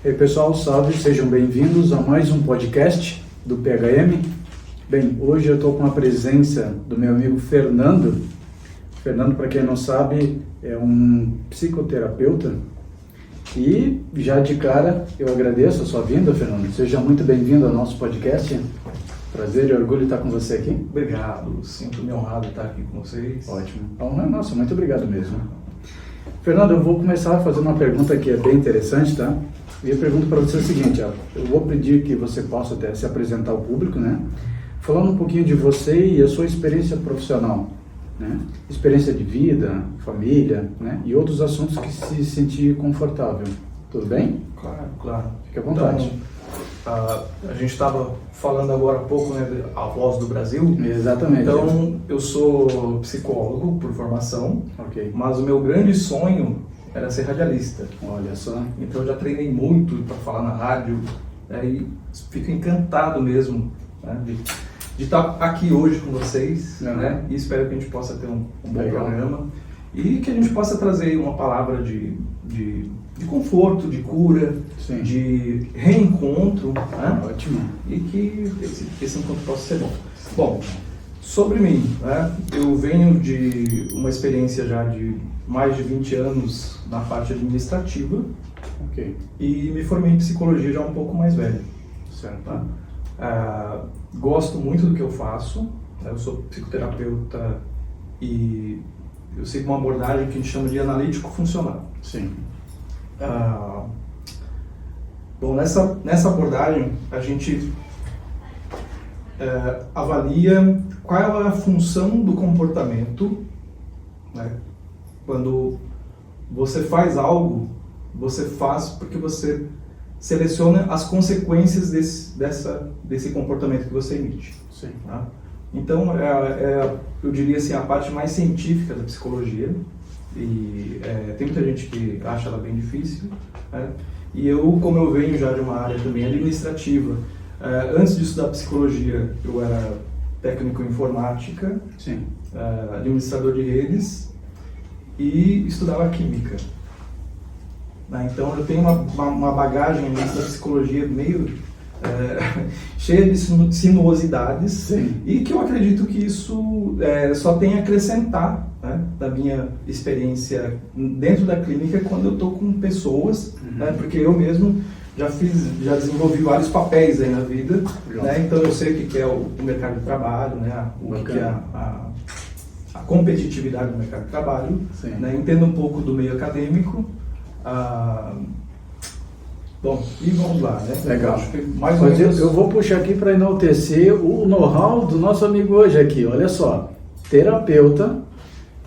E aí, pessoal, salve, sejam bem-vindos a mais um podcast do PHM. Bem, hoje eu estou com a presença do meu amigo Fernando. Fernando, para quem não sabe, é um psicoterapeuta. E já de cara eu agradeço a sua vinda, Fernando. Seja muito bem-vindo ao nosso podcast. Prazer e orgulho estar com você aqui. Obrigado, sinto-me honrado de estar aqui com vocês. Ótimo. A honra é nossa, muito obrigado mesmo. Fernando, eu vou começar a fazer uma pergunta que é bem interessante, tá? E eu pergunto para você o seguinte, ó, eu vou pedir que você possa até se apresentar ao público, né? Falando um pouquinho de você e a sua experiência profissional, né? Experiência de vida, família, né? E outros assuntos que se sentir confortável. Tudo bem? Claro. Fique à vontade. Então, a gente estava falando agora há pouco, né, a Voz do Brasil. Exatamente. Então, eu sou psicólogo por formação, Ok. mas o meu grande sonho era ser radialista. Olha só. Então, eu já treinei muito para falar na rádio, e fico encantado mesmo, né, de estar aqui hoje com vocês, né, e espero que a gente possa ter um bom programa e que a gente possa trazer uma palavra de conforto, de cura, Sim. de reencontro, né? Ótimo. E que esse encontro possa ser bom. Bom, sobre mim, né? Eu venho de uma experiência já de mais de 20 anos na parte administrativa. Ok. E me formei em psicologia já um pouco mais velho. Certo. Tá? Gosto muito do que eu faço, né? Eu sou psicoterapeuta e eu sigo uma abordagem que a gente chama de analítico funcional. Sim. Bom, nessa abordagem a gente avalia qual é a função do comportamento, né? Quando você faz algo, você faz porque você seleciona as consequências desse comportamento que você emite. Sim. Tá? Então, eu diria assim, a parte mais científica da psicologia, e tem muita gente que acha ela bem difícil, né? E eu, como eu venho já de uma área também administrativa, antes de estudar psicologia, eu era técnico em informática, Sim. Administrador de redes e estudava química. Então eu tenho uma bagagem da psicologia meio cheia de sinuosidades. Sim. E que eu acredito que isso só tem a acrescentar, né, da minha experiência dentro da clínica quando eu estou com pessoas, né, porque eu mesmo já desenvolvi vários papéis aí na vida, né, então eu sei o que é o mercado de trabalho, né, o que é a competitividade do mercado de trabalho, né, entendo um pouco do meio acadêmico. Bom, e vamos lá, né? Legal. Acho que mais ou menos... Eu vou puxar aqui para enaltecer o know-how do nosso amigo hoje aqui. Olha só, terapeuta,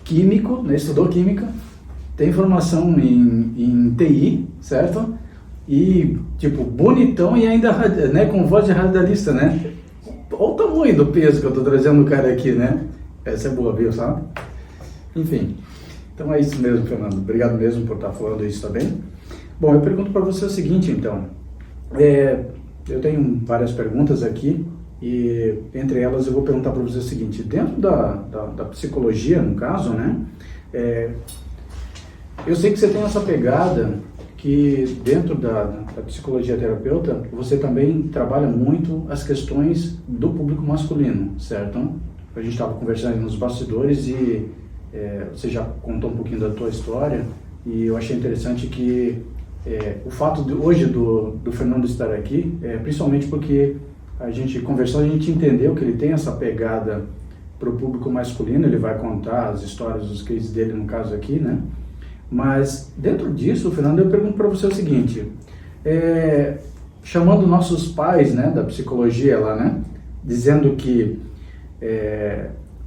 químico, né? Estudou química, tem formação em TI, certo? E, tipo, bonitão e ainda, né, com voz de radialista, né? Olha o tamanho do peso que eu tô trazendo o cara aqui, né? Essa é boa, viu, sabe? Enfim, então é isso mesmo, Fernando. Obrigado mesmo por estar falando isso também. Bom, eu pergunto para você o seguinte, então. Eu tenho várias perguntas aqui e, entre elas, eu vou perguntar para você o seguinte. Dentro da psicologia, no caso, né? Eu sei que você tem essa pegada que, dentro da psicologia terapeuta, você também trabalha muito as questões do público masculino, certo? A gente estava conversando nos bastidores e você já contou um pouquinho da tua história e eu achei interessante que o fato de hoje do Fernando estar aqui, principalmente porque a gente conversou, a gente entendeu que ele tem essa pegada para o público masculino, ele vai contar as histórias, os cases dele no caso aqui, né? Mas dentro disso, Fernando, eu pergunto para você o seguinte, chamando nossos pais, né, da psicologia lá, né, dizendo que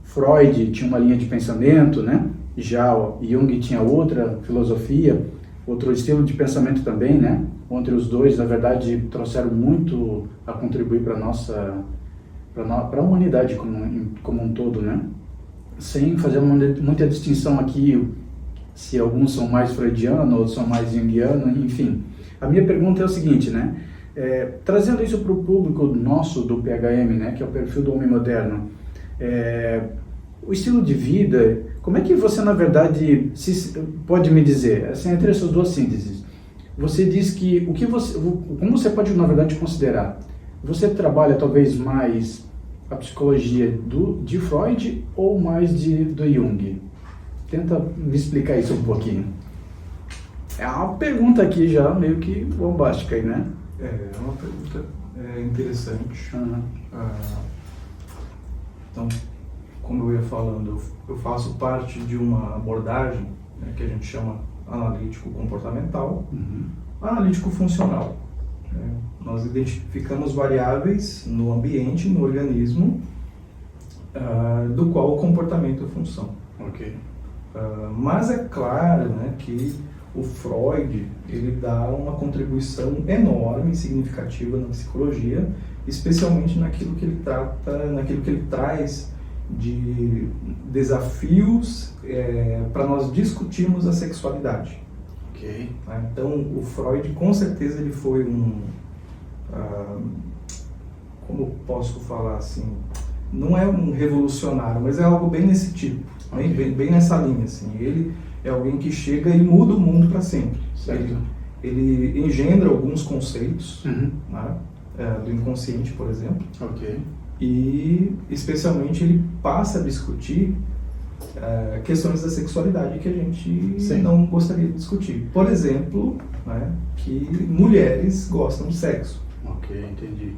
Freud tinha uma linha de pensamento, né, já Jung tinha outra filosofia, outro estilo de pensamento também, né? Entre os dois, na verdade, trouxeram muito a contribuir para a humanidade como um todo, né? Sem fazer muita distinção aqui, se alguns são mais freudianos, outros são mais junguianos, enfim. A minha pergunta é o seguinte, né? Trazendo isso para o público nosso do PHM, né? Que é o perfil do homem moderno. O estilo de vida, como é que você, na verdade, pode me dizer, assim, entre essas duas sínteses, você diz que como você pode na verdade considerar? Você trabalha talvez mais a psicologia de Freud ou mais do Jung? Tenta me explicar isso um pouquinho. É uma pergunta aqui já meio que bombástica aí, né? É uma pergunta interessante. Uhum. Então, como eu ia falando, eu faço parte de uma abordagem, né, que a gente chama analítico-comportamental, analítico-funcional. Né? Nós identificamos variáveis no ambiente, no organismo, do qual o comportamento é função. Ok. Mas é claro, né, que o Freud ele dá uma contribuição enorme, significativa na psicologia, especialmente naquilo que ele trata, naquilo que ele traz de desafios para nós discutirmos a sexualidade. Ok. Então, o Freud, com certeza, ele foi como posso falar assim, não é um revolucionário, mas é algo bem nesse tipo, okay. bem nessa linha, assim. Ele é alguém que chega e muda o mundo para sempre. Ele engendra alguns conceitos, né, do inconsciente, por exemplo. Ok. E, especialmente, ele passa a discutir questões da sexualidade que a gente não gostaria de discutir. Por exemplo, né, que mulheres gostam de sexo. Ok, entendi.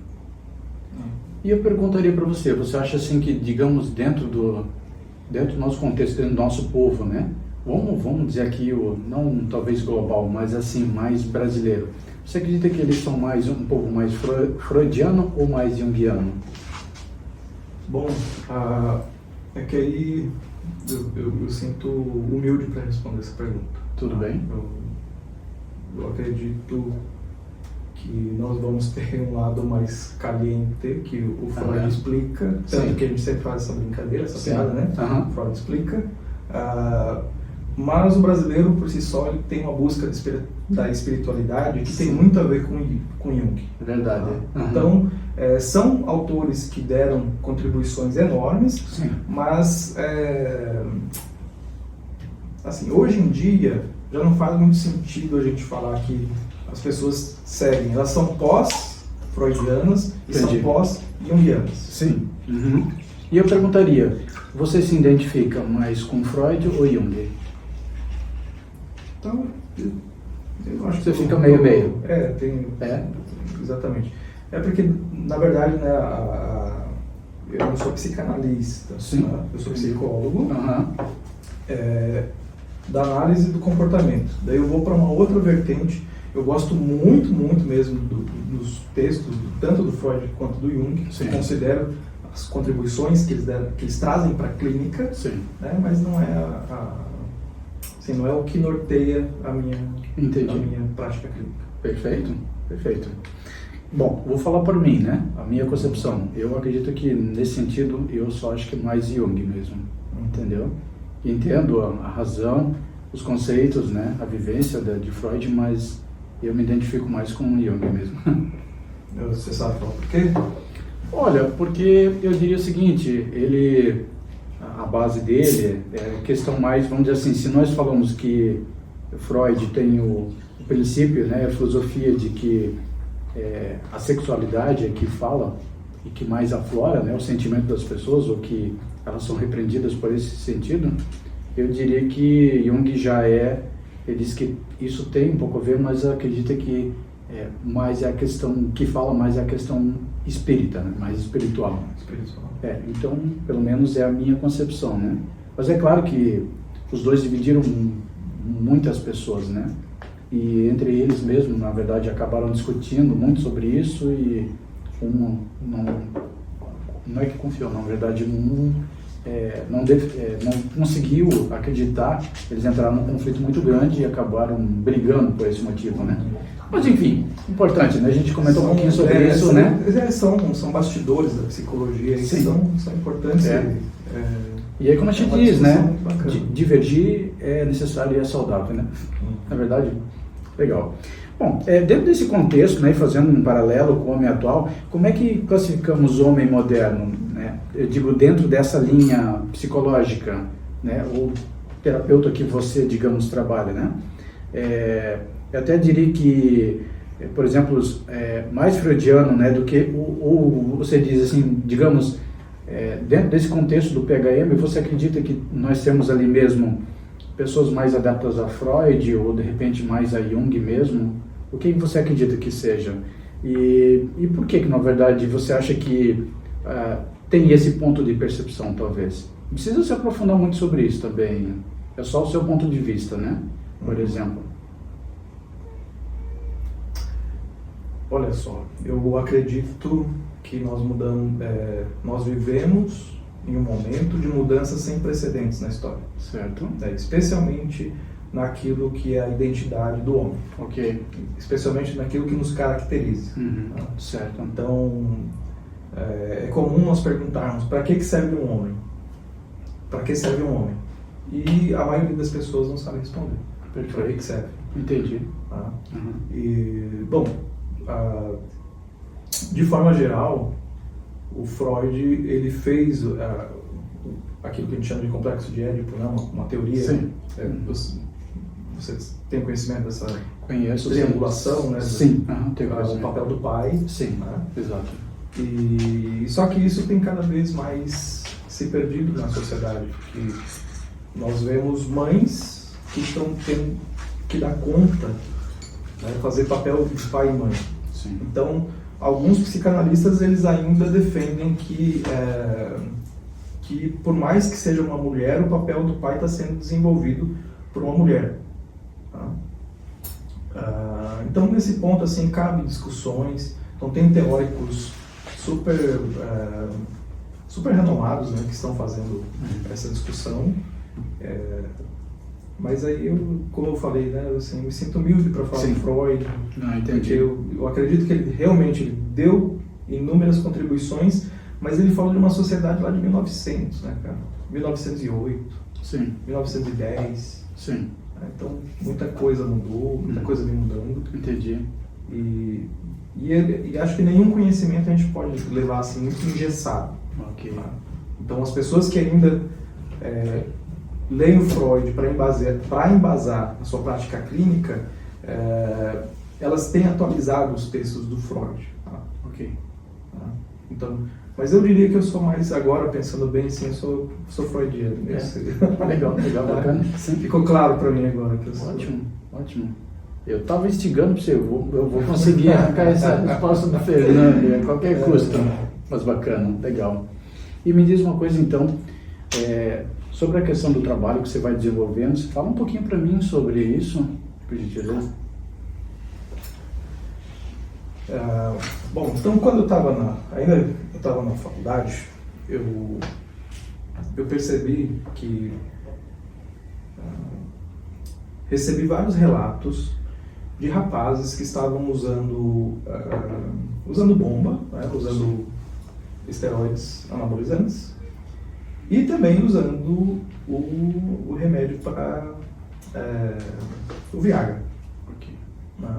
E eu perguntaria para você acha assim que, digamos, dentro do nosso contexto, dentro do nosso povo, né? Vamos dizer aqui, não talvez global, mas assim, mais brasileiro. Você acredita que eles são um povo mais freudiano ou mais junguiano? Bom, é que aí eu sinto humilde para responder essa pergunta. Tudo bem. Eu acredito que nós vamos ter um lado mais caliente, que o Freud explica, tanto que a gente sempre faz essa brincadeira, essa piada, né? Freud explica. Mas o brasileiro, por si só, ele tem uma busca da espiritualidade que tem muito a ver com Jung. Verdade. Então, são autores que deram contribuições enormes, mas, assim, hoje em dia, já não faz muito sentido a gente falar que as pessoas seguem. Elas são pós-freudianas e são pós-jungianas. Sim. E eu perguntaria, você se identifica mais com Freud ou Jung? Então, eu acho que você fica meio-meio. Exatamente. É porque, na verdade, né, eu não sou psicanalista, né? Eu sou psicólogo da análise do comportamento. Daí eu vou para uma outra vertente. Eu gosto muito, muito mesmo dos textos, tanto do Freud quanto do Jung. Eu considero as contribuições que eles trazem para a clínica, né? Mas não é não é o que norteia a minha prática clínica. Perfeito. Bom, vou falar por mim, né? A minha concepção. Eu acredito que, nesse sentido, eu só acho que é mais Jung mesmo, entendeu? Entendo a razão, os conceitos, né? A vivência de Freud, mas eu me identifico mais com Jung mesmo. Você sabe falar por quê? Olha, porque eu diria o seguinte, a base dele é questão mais, vamos dizer assim, se nós falamos que Freud tem o princípio, né, a filosofia de que a sexualidade é que fala e que mais aflora, né, o sentimento das pessoas, ou que elas são repreendidas por esse sentido, eu diria que Jung ele diz que isso tem um pouco a ver, mas acredita que mais é a questão, que fala mais é a questão espírita, né? Mais espiritual. Então, pelo menos é a minha concepção, né? Mas é claro que os dois dividiram muitas pessoas, né? E entre eles mesmo, na verdade, acabaram discutindo muito sobre isso e não é que confiou, na verdade, não conseguiu acreditar, eles entraram num conflito muito grande e acabaram brigando por esse motivo, né? Mas enfim, importante, né? A gente comentou um pouquinho sobre isso, né? São bastidores da psicologia que são importantes. E aí, como a gente diz, né? Divergir é necessário e é saudável, né? Na verdade, legal. Bom, dentro desse contexto, né, fazendo um paralelo com o homem atual, como é que classificamos o homem moderno, né? Eu digo, dentro dessa linha psicológica, né, ou terapeuta que você, digamos, trabalha, né? eu até diria que, por exemplo, mais freudiano, né, do que você diz assim, digamos, dentro desse contexto do PHM, você acredita que nós temos ali mesmo pessoas mais adaptadas a Freud ou de repente mais a Jung mesmo? O que você acredita que seja? E por que na verdade você acha que tem esse ponto de percepção, talvez? Não precisa se aprofundar muito sobre isso também, é só o seu ponto de vista, né? Por exemplo. Olha só, eu acredito que nós vivemos em um momento de mudanças sem precedentes na história. Certo. Especialmente naquilo que é a identidade do homem. Ok. Especialmente naquilo que nos caracteriza. Tá? Certo. Então, é comum nós perguntarmos, para que serve um homem? Para que serve um homem? E a maioria das pessoas não sabe responder. Perfeito. Para que serve? Entendi. Tá? E, bom, de forma geral, o Freud ele fez aquilo que a gente chama de complexo de Édipo, né? Uma teoria. Sim. Você tem conhecimento dessa triangulação, né? Sim. O papel do pai. Sim, né? Exato. E só que isso tem cada vez mais se perdido na sociedade, porque nós vemos mães que estão tendo que dar conta, né? Fazer papel de pai e mãe. Sim. Então, alguns psicanalistas eles ainda defendem que por mais que seja uma mulher, o papel do pai está sendo desenvolvido por uma mulher. Tá? Então, nesse ponto, assim, cabe discussões. Então, tem teóricos super renomados, né, que estão fazendo essa discussão. Mas aí, como eu falei, né, assim, eu me sinto humilde para falar de Freud, porque eu acredito que ele realmente deu inúmeras contribuições, mas ele fala de uma sociedade lá de 1900, né, cara? 1908, Sim. 1910. Sim. Então, muita coisa mudou, muita coisa vem mudando. Entendi. E acho que nenhum conhecimento a gente pode levar assim muito engessado. Ok. Tá? Então, as pessoas que ainda leem o Freud para embasar a sua prática clínica, elas têm atualizado os textos do Freud. Tá? Ok. Tá? Então, mas eu diria que eu sou mais, agora pensando bem assim, eu sou freudiano. Legal, bacana. Sim. Ficou claro para mim agora que eu sou. Ótimo. Eu estava instigando para você, eu vou conseguir arrancar essa resposta do Fernando a qualquer custo. Mas bacana, legal. E me diz uma coisa então, sobre a questão do trabalho que você vai desenvolvendo, você fala um pouquinho para mim sobre isso, por gentileza. Bom, então quando eu estava na faculdade, eu percebi que recebi vários relatos de rapazes que estavam usando bomba, né, usando esteroides anabolizantes e também usando o remédio para o Viagra. Okay. Né?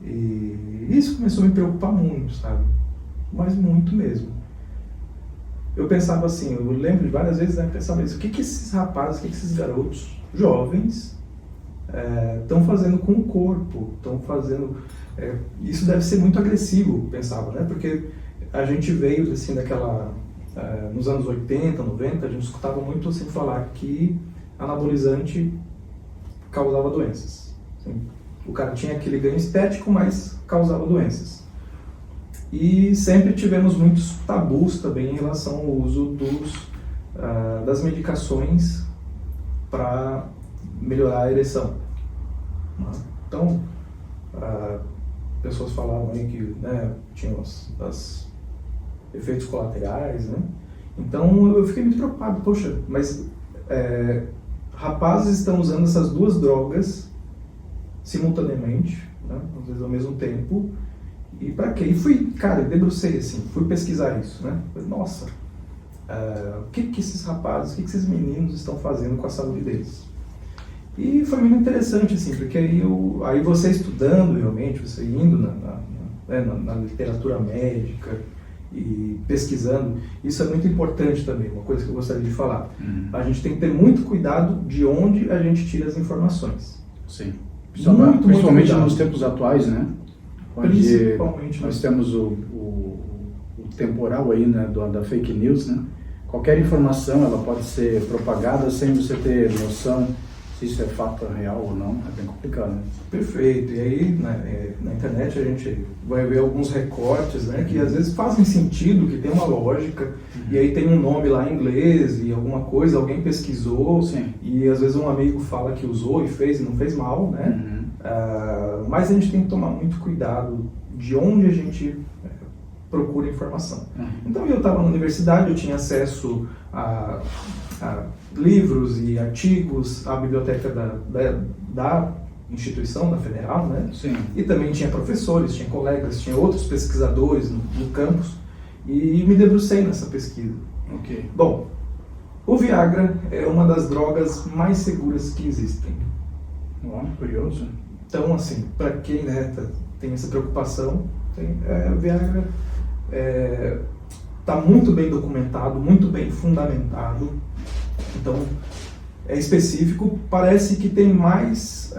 E isso começou a me preocupar muito, sabe? Mas muito mesmo. Eu pensava assim, eu lembro de várias vezes, né, pensava isso, o que esses rapazes, o que esses garotos jovens estão fazendo com o corpo, estão fazendo... isso deve ser muito agressivo, pensava, né? Porque a gente veio, assim, nos anos 80, 90, a gente escutava muito assim falar que anabolizante causava doenças. Assim, o cara tinha aquele ganho estético, mas causava doenças. E sempre tivemos muitos tabus também em relação ao uso das medicações para melhorar a ereção. Então, pessoas falavam aí que, né, tinham os efeitos colaterais, né? Então eu fiquei muito preocupado, poxa, mas rapazes estão usando essas duas drogas simultaneamente, né, às vezes ao mesmo tempo, e para quê? E fui, cara, debrucei assim, fui pesquisar isso, né? Falei, nossa, o que esses rapazes, o que esses meninos estão fazendo com a saúde deles? E foi muito interessante, assim, porque aí você estudando realmente, você indo na literatura médica e pesquisando, isso é muito importante também, uma coisa que eu gostaria de falar. A gente tem que ter muito cuidado de onde a gente tira as informações. Sim. Principalmente nos tempos atuais, né? Onde Principalmente. Nós temos o temporal aí, né, da fake news, né? Qualquer informação ela pode ser propagada sem você ter noção se isso é fato real ou não. É bem complicado, né? Perfeito. E aí, na internet a gente vai ver alguns recortes, né, que às vezes fazem sentido, que tem uma lógica, e aí tem um nome lá em inglês e alguma coisa, alguém pesquisou, Sim. e às vezes um amigo fala que usou e fez e não fez mal, né? Mas a gente tem que tomar muito cuidado de onde a gente procura informação. Então eu estava na universidade, eu tinha acesso a livros e artigos, à biblioteca da instituição, da federal, né? Sim. E também tinha professores, tinha colegas, tinha outros pesquisadores no campus, e me debrucei nessa pesquisa. Ok. Bom, o Viagra é uma das drogas mais seguras que existem. Curioso. Então, assim, para quem tem essa preocupação, o Viagra está muito bem documentado, muito bem fundamentado. Então, é específico, parece que tem mais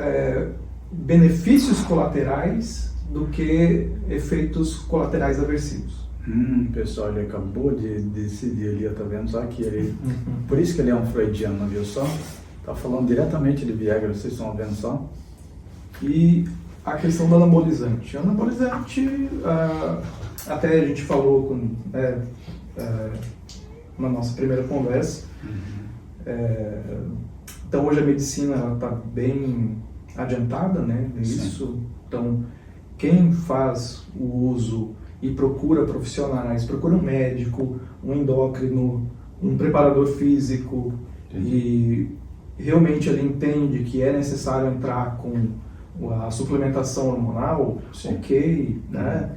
benefícios colaterais do que efeitos colaterais aversivos. Pessoal, ele acabou de decidir ali, tá vendo só que ele... Por isso que ele é um freudiano, viu só? Tá falando diretamente de Viagra, vocês estão vendo só? E a questão do anabolizante. O anabolizante, até a gente falou na nossa primeira conversa. Então hoje a medicina está bem adiantada, né, nisso. Sim. Então quem faz o uso e procura profissionais, procura um médico, um endócrino, um preparador físico, e realmente ele entende que é necessário entrar com a suplementação hormonal, sim, ok, né?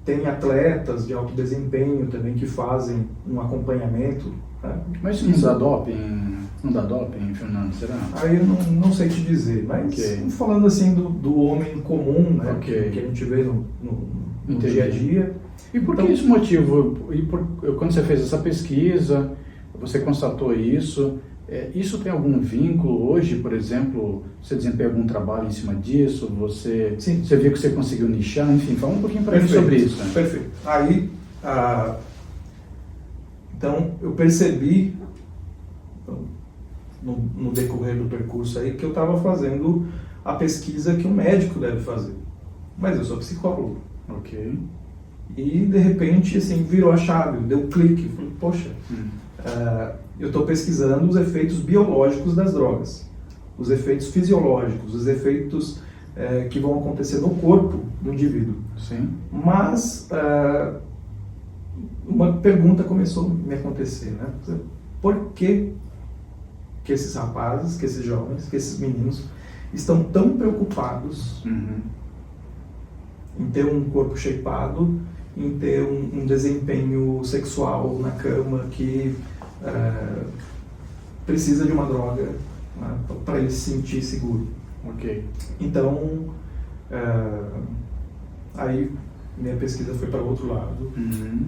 Tem atletas de alto desempenho também que fazem um acompanhamento. Né? Mas não dá doping, Fernando, será? Aí eu não sei te dizer, mas falando assim do homem comum, né? Que a gente vê no dia a dia. E por que esse motivo? Quando você fez essa pesquisa, você constatou isso? Isso tem algum vínculo hoje, por exemplo, você desempenha algum trabalho em cima disso, você viu que você conseguiu nichar, enfim, fala um pouquinho para mim sobre isso. Né? Perfeito. Aí, então, eu percebi, no decorrer do percurso aí, que eu estava fazendo a pesquisa que um médico deve fazer, mas eu sou psicólogo. Ok. E, de repente, assim, virou a chave, deu clique, falei, poxa... eu estou pesquisando os efeitos biológicos das drogas, os efeitos fisiológicos, os efeitos que vão acontecer no corpo do indivíduo. Sim. Mas uma pergunta começou a me acontecer, né? Por que esses rapazes, que esses jovens, que esses meninos estão tão preocupados em ter um corpo shapeado, em ter um desempenho sexual na cama que precisa de uma droga, né, para ele se sentir seguro. Ok. Então, aí minha pesquisa foi para outro lado,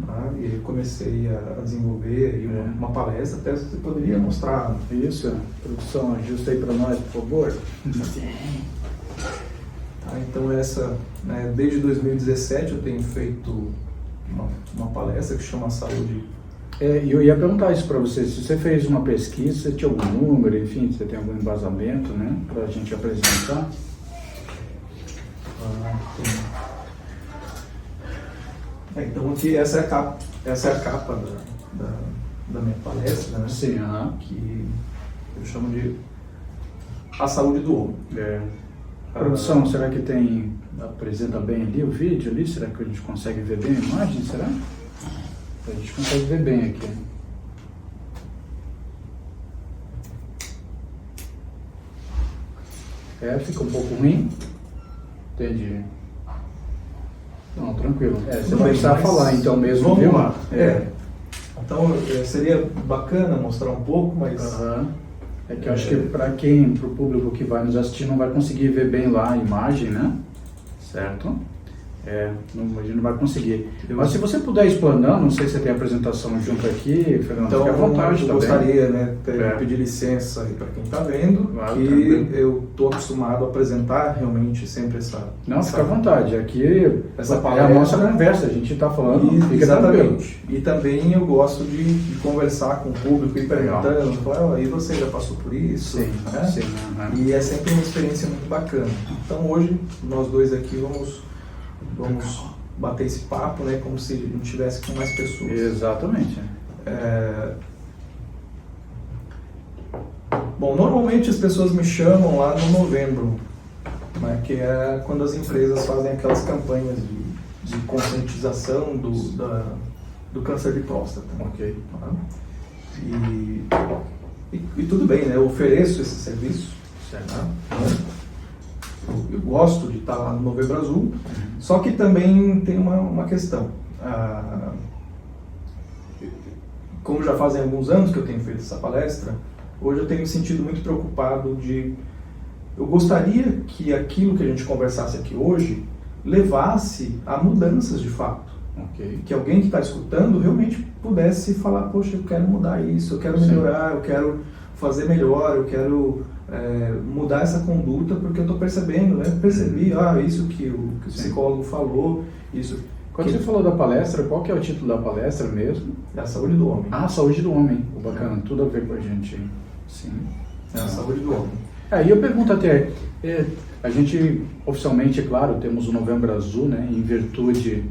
tá, e eu comecei a desenvolver aí uma palestra, até você poderia mostrar. Isso, produção, ajusta aí para nós, por favor. Então desde 2017 eu tenho feito uma palestra que chama Saúde. Eu ia perguntar isso para você, se você fez uma pesquisa, você tinha algum número, enfim, você tem algum embasamento, né, para a gente apresentar? Então aqui essa é a capa da minha palestra, né? Sim, que eu chamo de A Saúde do Homem. Produção, será que apresenta bem ali o vídeo ali? Será que a gente consegue ver bem a imagem, será? A gente consegue ver bem aqui. Fica um pouco ruim. Entendi. Não, tranquilo. Você vai precisar falar então mesmo, vamos viu? Lá. Então seria bacana mostrar um pouco, mas... É que eu acho que pro público que vai nos assistir não vai conseguir ver bem lá a imagem, né? Certo? A gente não vai conseguir. Mas se você puder explanar, não sei se você tem a apresentação junto aqui, Fernando, então, fique à vontade. Eu gostaria, né, pedir licença para quem está vendo, claro, que eu estou acostumado a apresentar realmente sempre essa... Não, fica à vontade. Aqui essa palestra, é a nossa conversa, a gente está falando. Exatamente. E também eu gosto de conversar com o público e perguntando, falar, e você já passou por isso? Sim, né? Sim. E é sempre uma experiência muito bacana. Então hoje, nós dois aqui vamos bater esse papo, né, como se a gente estivesse com mais pessoas. Exatamente. Bom, normalmente as pessoas me chamam lá no novembro, né, que é quando as empresas fazem aquelas campanhas de conscientização do câncer de próstata. Ok. E tudo bem, né, eu ofereço esse serviço. Certo. Eu gosto de estar lá no Novembro Azul, só que também tem uma questão. Como já fazem alguns anos que eu tenho feito essa palestra, hoje eu tenho me sentido muito preocupado eu gostaria que aquilo que a gente conversasse aqui hoje levasse a mudanças de fato. Okay. Que alguém que está escutando realmente pudesse falar, poxa, eu quero mudar isso, eu quero melhorar, eu quero fazer melhor, eu quero mudar essa conduta, porque eu estou percebendo, né? Percebi, isso que o psicólogo falou, isso... Quando você falou da palestra, qual que é o título da palestra mesmo? É a saúde do homem. Ah, saúde do homem. Bacana, tudo a ver com a gente. Sim. É a saúde do homem. E eu pergunto até, a gente oficialmente, é claro, temos o Novembro Azul, né, em virtude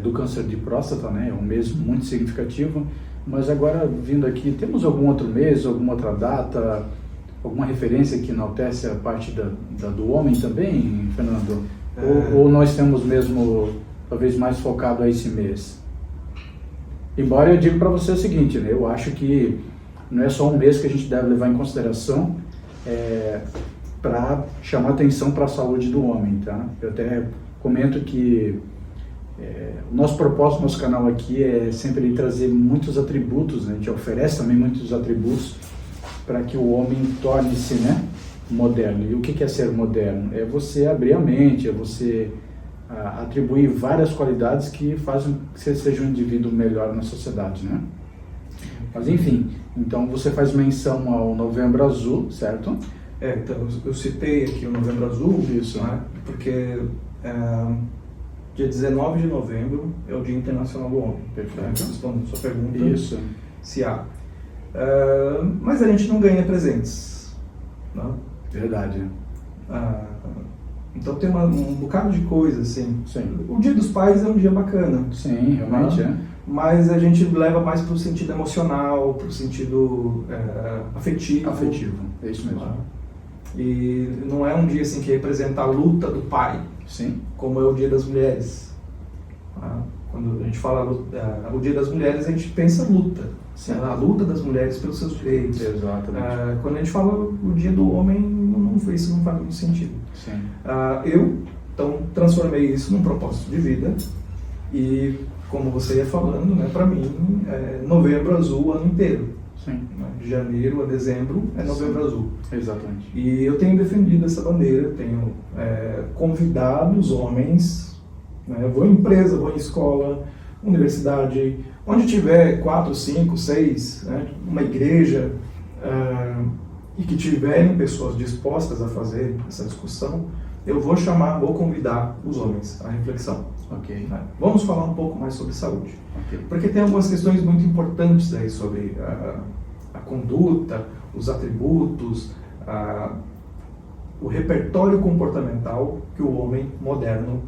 do câncer de próstata, né, é um mês muito significativo, mas agora vindo aqui, temos algum outro mês, alguma outra data, alguma referência que enaltece a parte do homem também, Fernando? Ou nós temos mesmo, talvez mais focado a esse mês? Embora eu digo para você o seguinte, né, eu acho que não é só um mês que a gente deve levar em consideração para chamar atenção para a saúde do homem, tá? Eu até comento que o nosso propósito no nosso canal aqui é sempre trazer muitos atributos, né? A gente oferece também muitos atributos para que o homem torne-se, né, moderno. E o que é ser moderno? É você abrir a mente, é você atribuir várias qualidades que fazem que você seja um indivíduo melhor na sociedade, né? Mas enfim, então você faz menção ao Novembro Azul, certo? Então eu citei aqui o Novembro Azul, isso, né? Porque dia 19 de novembro é o Dia Internacional do Homem. Perfeito. Respondendo a sua pergunta, isso. Se há. Mas a gente não ganha presentes, não? Verdade. Então tem um bocado de coisa, assim. Sim. O Dia dos Pais é um dia bacana. Sim, realmente Mas a gente leva mais para o sentido emocional, para o sentido afetivo. Afetivo, é isso mesmo. E não é um dia assim que representa a luta do pai, sim, como é o Dia das Mulheres. Quando a gente fala o Dia das Mulheres, a gente pensa luta. Sim. A luta das mulheres pelos seus direitos. Exatamente. Quando a gente fala o Dia do Homem, isso não faz muito sentido. Sim. Eu, então, transformei isso num propósito de vida e, como você ia falando, né, para mim, Novembro Azul o ano inteiro. Sim. De janeiro a dezembro é Novembro Sim. Azul. Exatamente. E eu tenho defendido essa bandeira, tenho convidado os homens, né, vou em empresa, vou em escola, universidade, onde tiver 4, 5, 6, né, uma igreja, e que tiverem pessoas dispostas a fazer essa discussão, eu vou convidar os homens à reflexão. Ok. Vamos falar um pouco mais sobre saúde. Okay. Porque tem algumas questões muito importantes aí sobre a conduta, os atributos, o repertório comportamental que o homem moderno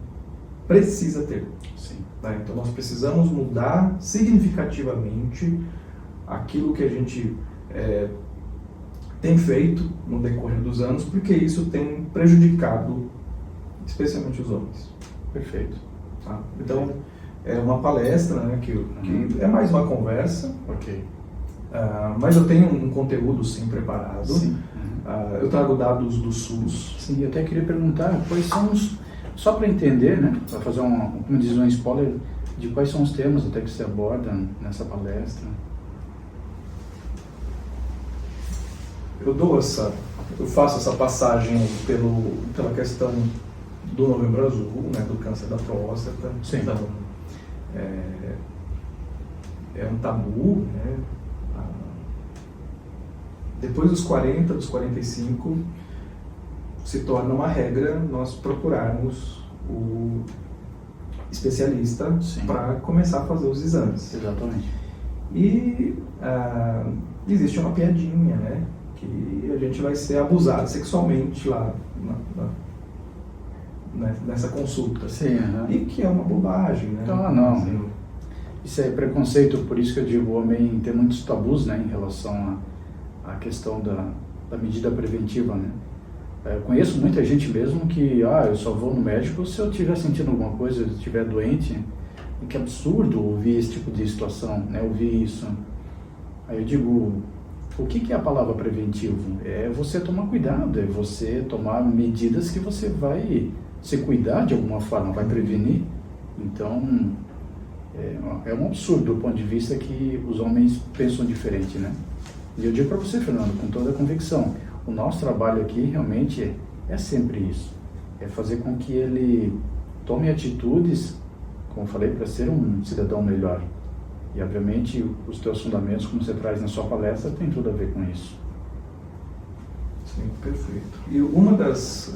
precisa ter. Sim. Então nós precisamos mudar significativamente aquilo que a gente tem feito no decorrer dos anos, porque isso tem prejudicado especialmente os homens. Perfeito. Então, é uma palestra, né, que é mais uma conversa, ok. Mas eu tenho um conteúdo sim preparado. Sim. Eu trago dados do SUS. Sim, eu até queria perguntar quais são só para entender, né, para fazer como diz um spoiler, de quais são os temas até que você aborda nessa palestra. Eu faço essa passagem pela questão do Novembro Azul, né, do câncer da próstata. Sim. Então, é um tabu, né? Depois dos 40, dos 45, se torna uma regra nós procurarmos o especialista para começar a fazer os exames. Exatamente. E existe uma piadinha, né? Que a gente vai ser abusado sexualmente lá nessa consulta. Sim, E que é uma bobagem, né? Então, não. Assim, isso é preconceito, por isso que eu digo, o homem tem muitos tabus, né, em relação à questão da medida preventiva, né? Eu conheço muita gente mesmo que, eu só vou no médico se eu estiver sentindo alguma coisa, se eu estiver doente. E que absurdo ouvir esse tipo de situação, né? Ouvir isso. Aí eu digo, o que é a palavra preventivo? É você tomar cuidado, é você tomar medidas que você vai se cuidar de alguma forma, vai prevenir. Então, é um absurdo do ponto de vista que os homens pensam diferente, né? E eu digo para você, Fernando, com toda a convicção, o nosso trabalho aqui realmente é sempre isso. É fazer com que ele tome atitudes, como eu falei, para ser um cidadão melhor. E, obviamente, os teus fundamentos, como você traz na sua palestra, tem tudo a ver com isso. Sim, perfeito. E uma das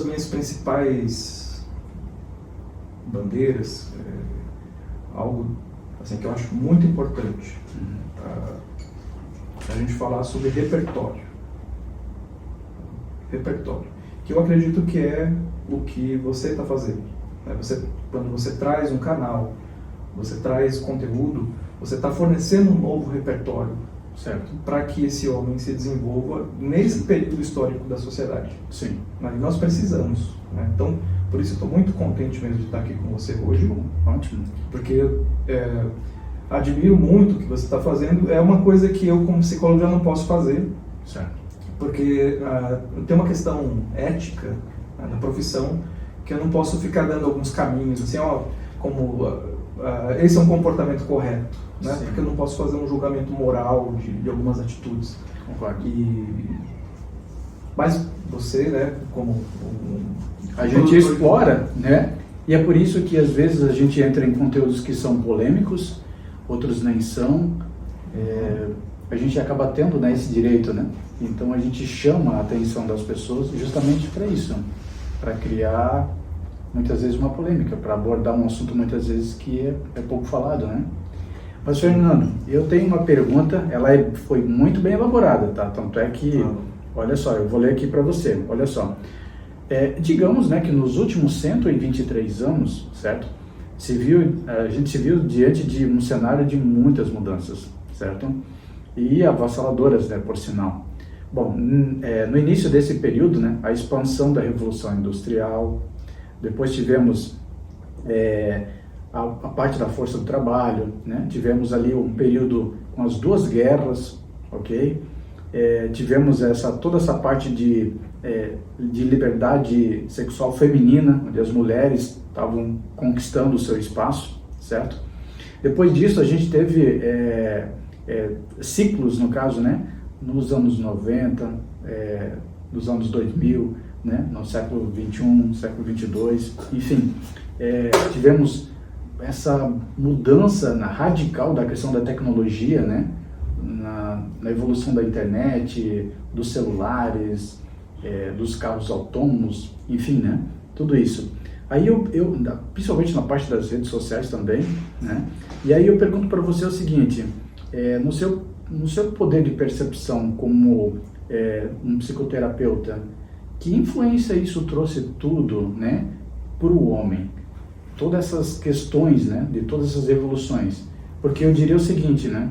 minhas principais bandeiras, algo assim, que eu acho muito importante, a gente falar sobre repertório. Repertório. Que eu acredito que é o que você está fazendo. Quando você traz um canal, você traz conteúdo, você está fornecendo um novo repertório, certo? Para que esse homem se desenvolva nesse período histórico da sociedade. Sim. Mas nós precisamos, né? Então, por isso eu estou muito contente mesmo de estar aqui com você hoje. Ótimo. Porque admiro muito o que você está fazendo. É uma coisa que eu, como psicólogo, já não posso fazer. Certo. Porque tem uma questão ética na profissão que eu não posso ficar dando alguns caminhos, assim, como esse é um comportamento correto, né? Porque eu não posso fazer um julgamento moral de algumas atitudes. Concordo. Mas você, né, como a gente explora, né? E é por isso que às vezes a gente entra em conteúdos que são polêmicos, outros nem são. A gente acaba tendo, né, esse direito, né? Então a gente chama a atenção das pessoas justamente para isso, para criar muitas vezes uma polêmica, para abordar um assunto muitas vezes que é pouco falado, né? Mas, Fernando, eu tenho uma pergunta, ela foi muito bem elaborada, tá? Tanto é que, olha só, eu vou ler aqui para você, olha só. Digamos, né, que nos últimos 123 anos, certo? A gente se viu diante de um cenário de muitas mudanças, certo? E avassaladoras, né, por sinal. Bom, no início desse período, né, a expansão da Revolução Industrial, depois tivemos a parte da força do trabalho, né? Tivemos ali um período com as duas guerras, ok? Tivemos toda essa parte de liberdade sexual feminina, onde as mulheres estavam conquistando o seu espaço, certo? Depois disso a gente teve ciclos, no caso, né? Nos anos 90, nos anos 2000, né? No século 21, século 22, enfim, tivemos essa mudança radical da questão da tecnologia, né? Na evolução da internet, dos celulares, dos carros autônomos, enfim, né? Tudo isso. Aí eu principalmente na parte das redes sociais também, né? E aí eu pergunto para você o seguinte, no seu poder de percepção como um psicoterapeuta, que influência isso trouxe tudo, né, para o homem? Todas essas questões, né, de todas essas evoluções. Porque eu diria o seguinte, né,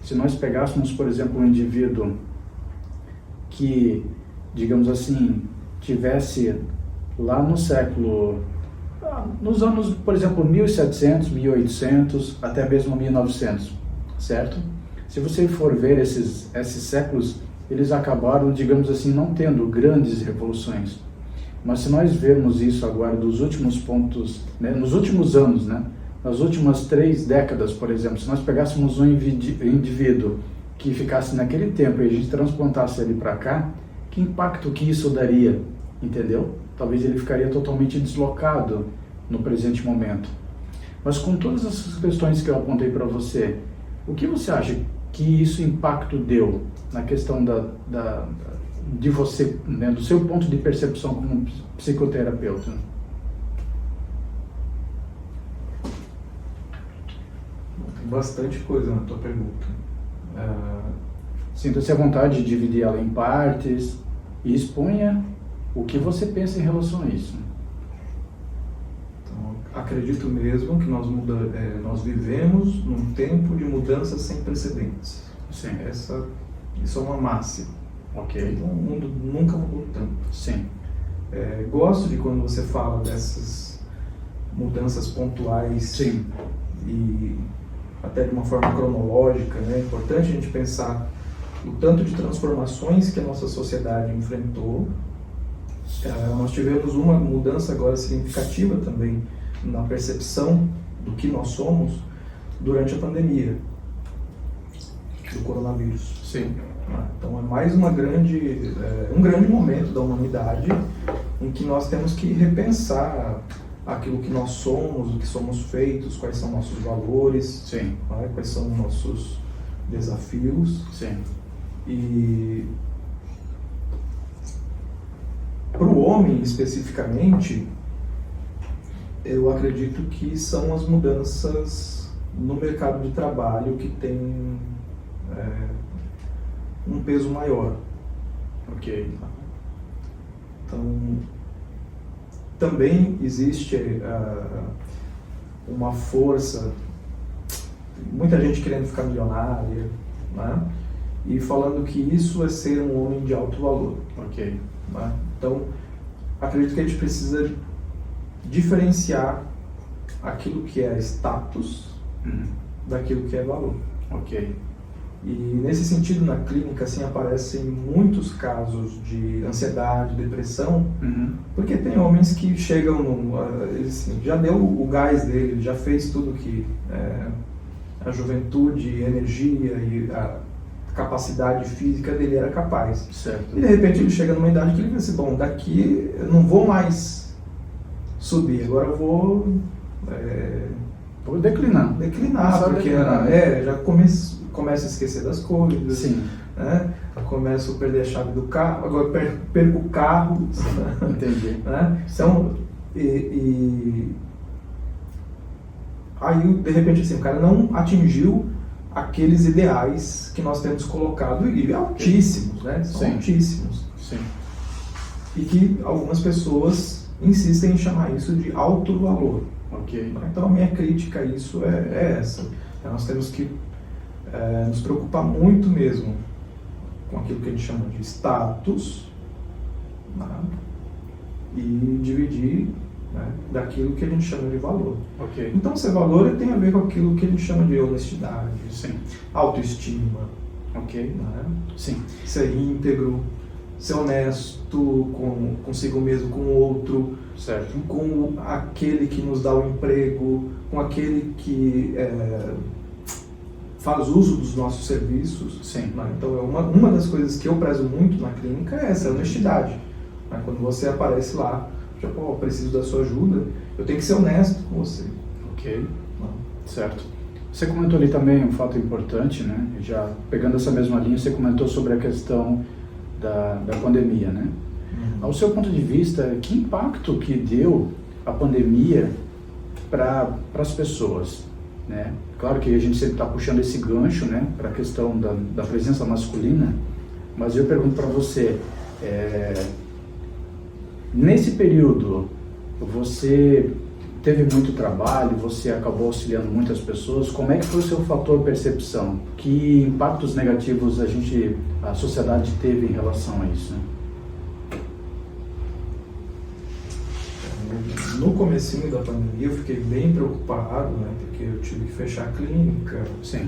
se nós pegássemos, por exemplo, um indivíduo que, digamos assim, tivesse lá no século, nos anos, por exemplo, 1700, 1800, até mesmo 1900, certo? Se você for ver esses séculos, eles acabaram, digamos assim, não tendo grandes revoluções. Mas se nós vermos isso agora dos últimos pontos, né, nos últimos anos, né, nas últimas 3 décadas, por exemplo, se nós pegássemos um indivíduo que ficasse naquele tempo e a gente transplantasse ele para cá, que impacto que isso daria entendeu? Talvez ele ficaria totalmente deslocado no presente momento. Mas com todas essas questões que eu apontei para você, o que você acha que isso impacto deu na questão de você, né, do seu ponto de percepção como psicoterapeuta? Tem bastante coisa na tua pergunta. Sinta-se à vontade de dividir ela em partes e exponha o que você pensa em relação a isso. Então, acredito mesmo que nós vivemos num tempo de mudanças sem precedentes. Sim. Isso é uma máxima. Ok. Então, o mundo nunca mudou tanto. Sim. Gosto de quando você fala dessas mudanças pontuais. Sim. E até de uma forma cronológica, né? É importante a gente pensar o tanto de transformações que a nossa sociedade enfrentou. Nós tivemos uma mudança agora significativa também na percepção do que nós somos durante a pandemia do coronavírus. Sim. Então é mais um grande momento da humanidade em que nós temos que repensar aquilo que nós somos, o que somos feitos, quais são nossos valores, Sim. quais são nossos desafios. Sim. E para o homem especificamente, eu acredito que são as mudanças no mercado de trabalho que tem um peso maior. Ok. Então, também existe uma força, muita gente querendo ficar milionária, né? E falando que isso é ser um homem de alto valor. Ok. Né? Então, acredito que a gente precisa diferenciar aquilo que é status daquilo que é valor. Ok. E nesse sentido, na clínica, assim, aparecem muitos casos de ansiedade, depressão, porque tem homens que chegam, ele assim, já deu o gás dele, já fez tudo que a juventude, a energia e a capacidade física dele era capaz. Certo. E de repente ele chega numa idade que ele pensa, bom, daqui eu não vou mais subir, agora eu vou declinar. Porque já começa a esquecer das coisas. Sim. Né? Eu começo a perder a chave do carro, agora perco o carro. Entendi. Né? Então, aí de repente assim, o cara não atingiu aqueles ideais que nós temos colocado, e altíssimos, né? São Sim. altíssimos. Sim. E que algumas pessoas insistem em chamar isso de alto valor. Ok. Então a minha crítica a isso é essa. Nós temos que nos preocupar muito mesmo com aquilo que a gente chama de status, né? E dividir, né, daquilo que a gente chama de valor. Ok. Então, ser valor tem a ver com aquilo que a gente chama de honestidade, Sim. autoestima, Ok. né? Sim. Ser íntegro, ser honesto consigo mesmo, com o outro, Certo. com aquele que nos dá o emprego, com aquele que faz uso dos nossos serviços. Sim. Né? Então, uma das coisas que eu prezo muito na clínica é essa, a honestidade. Né? Quando você aparece lá, eu preciso da sua ajuda, eu tenho que ser honesto com você. Ok. Certo. Você comentou ali também um fato importante, né? Já pegando essa mesma linha, você comentou sobre a questão da pandemia, né? Ao seu ponto de vista, que impacto que deu a pandemia para as pessoas, né? Claro que a gente sempre está puxando esse gancho, né, para a questão da presença masculina, mas eu pergunto para você, nesse período, você teve muito trabalho, você acabou auxiliando muitas pessoas, como é que foi o seu fator percepção? Que impactos negativos a sociedade teve em relação a isso? Né? No comecinho da pandemia eu fiquei bem preocupado, né, porque eu tive que fechar a clínica. Sim.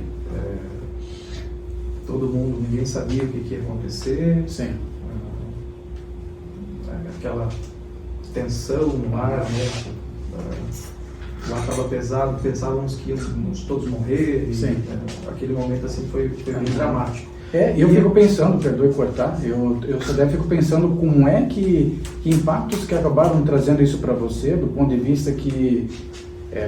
Todo mundo, ninguém sabia o que ia acontecer. Sim. Aquela tensão no ar, né? Lá estava pesado, pensávamos que íamos todos morrer. Sim. Aquele momento assim foi bem dramático. Eu fico pensando, perdoe cortar, eu até fico pensando como é que impactos que acabaram trazendo isso para você, do ponto de vista que,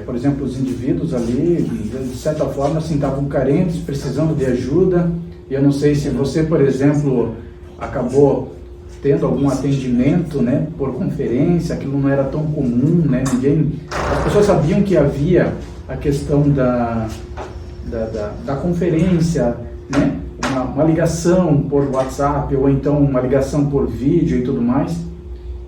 por exemplo, os indivíduos ali, de certa forma, assim, estavam carentes, precisando de ajuda. E eu não sei se você, por exemplo, acabou tendo algum atendimento, né, por conferência, aquilo não era tão comum, né, as pessoas sabiam que havia a questão da conferência, né, uma ligação por WhatsApp ou então uma ligação por vídeo e tudo mais,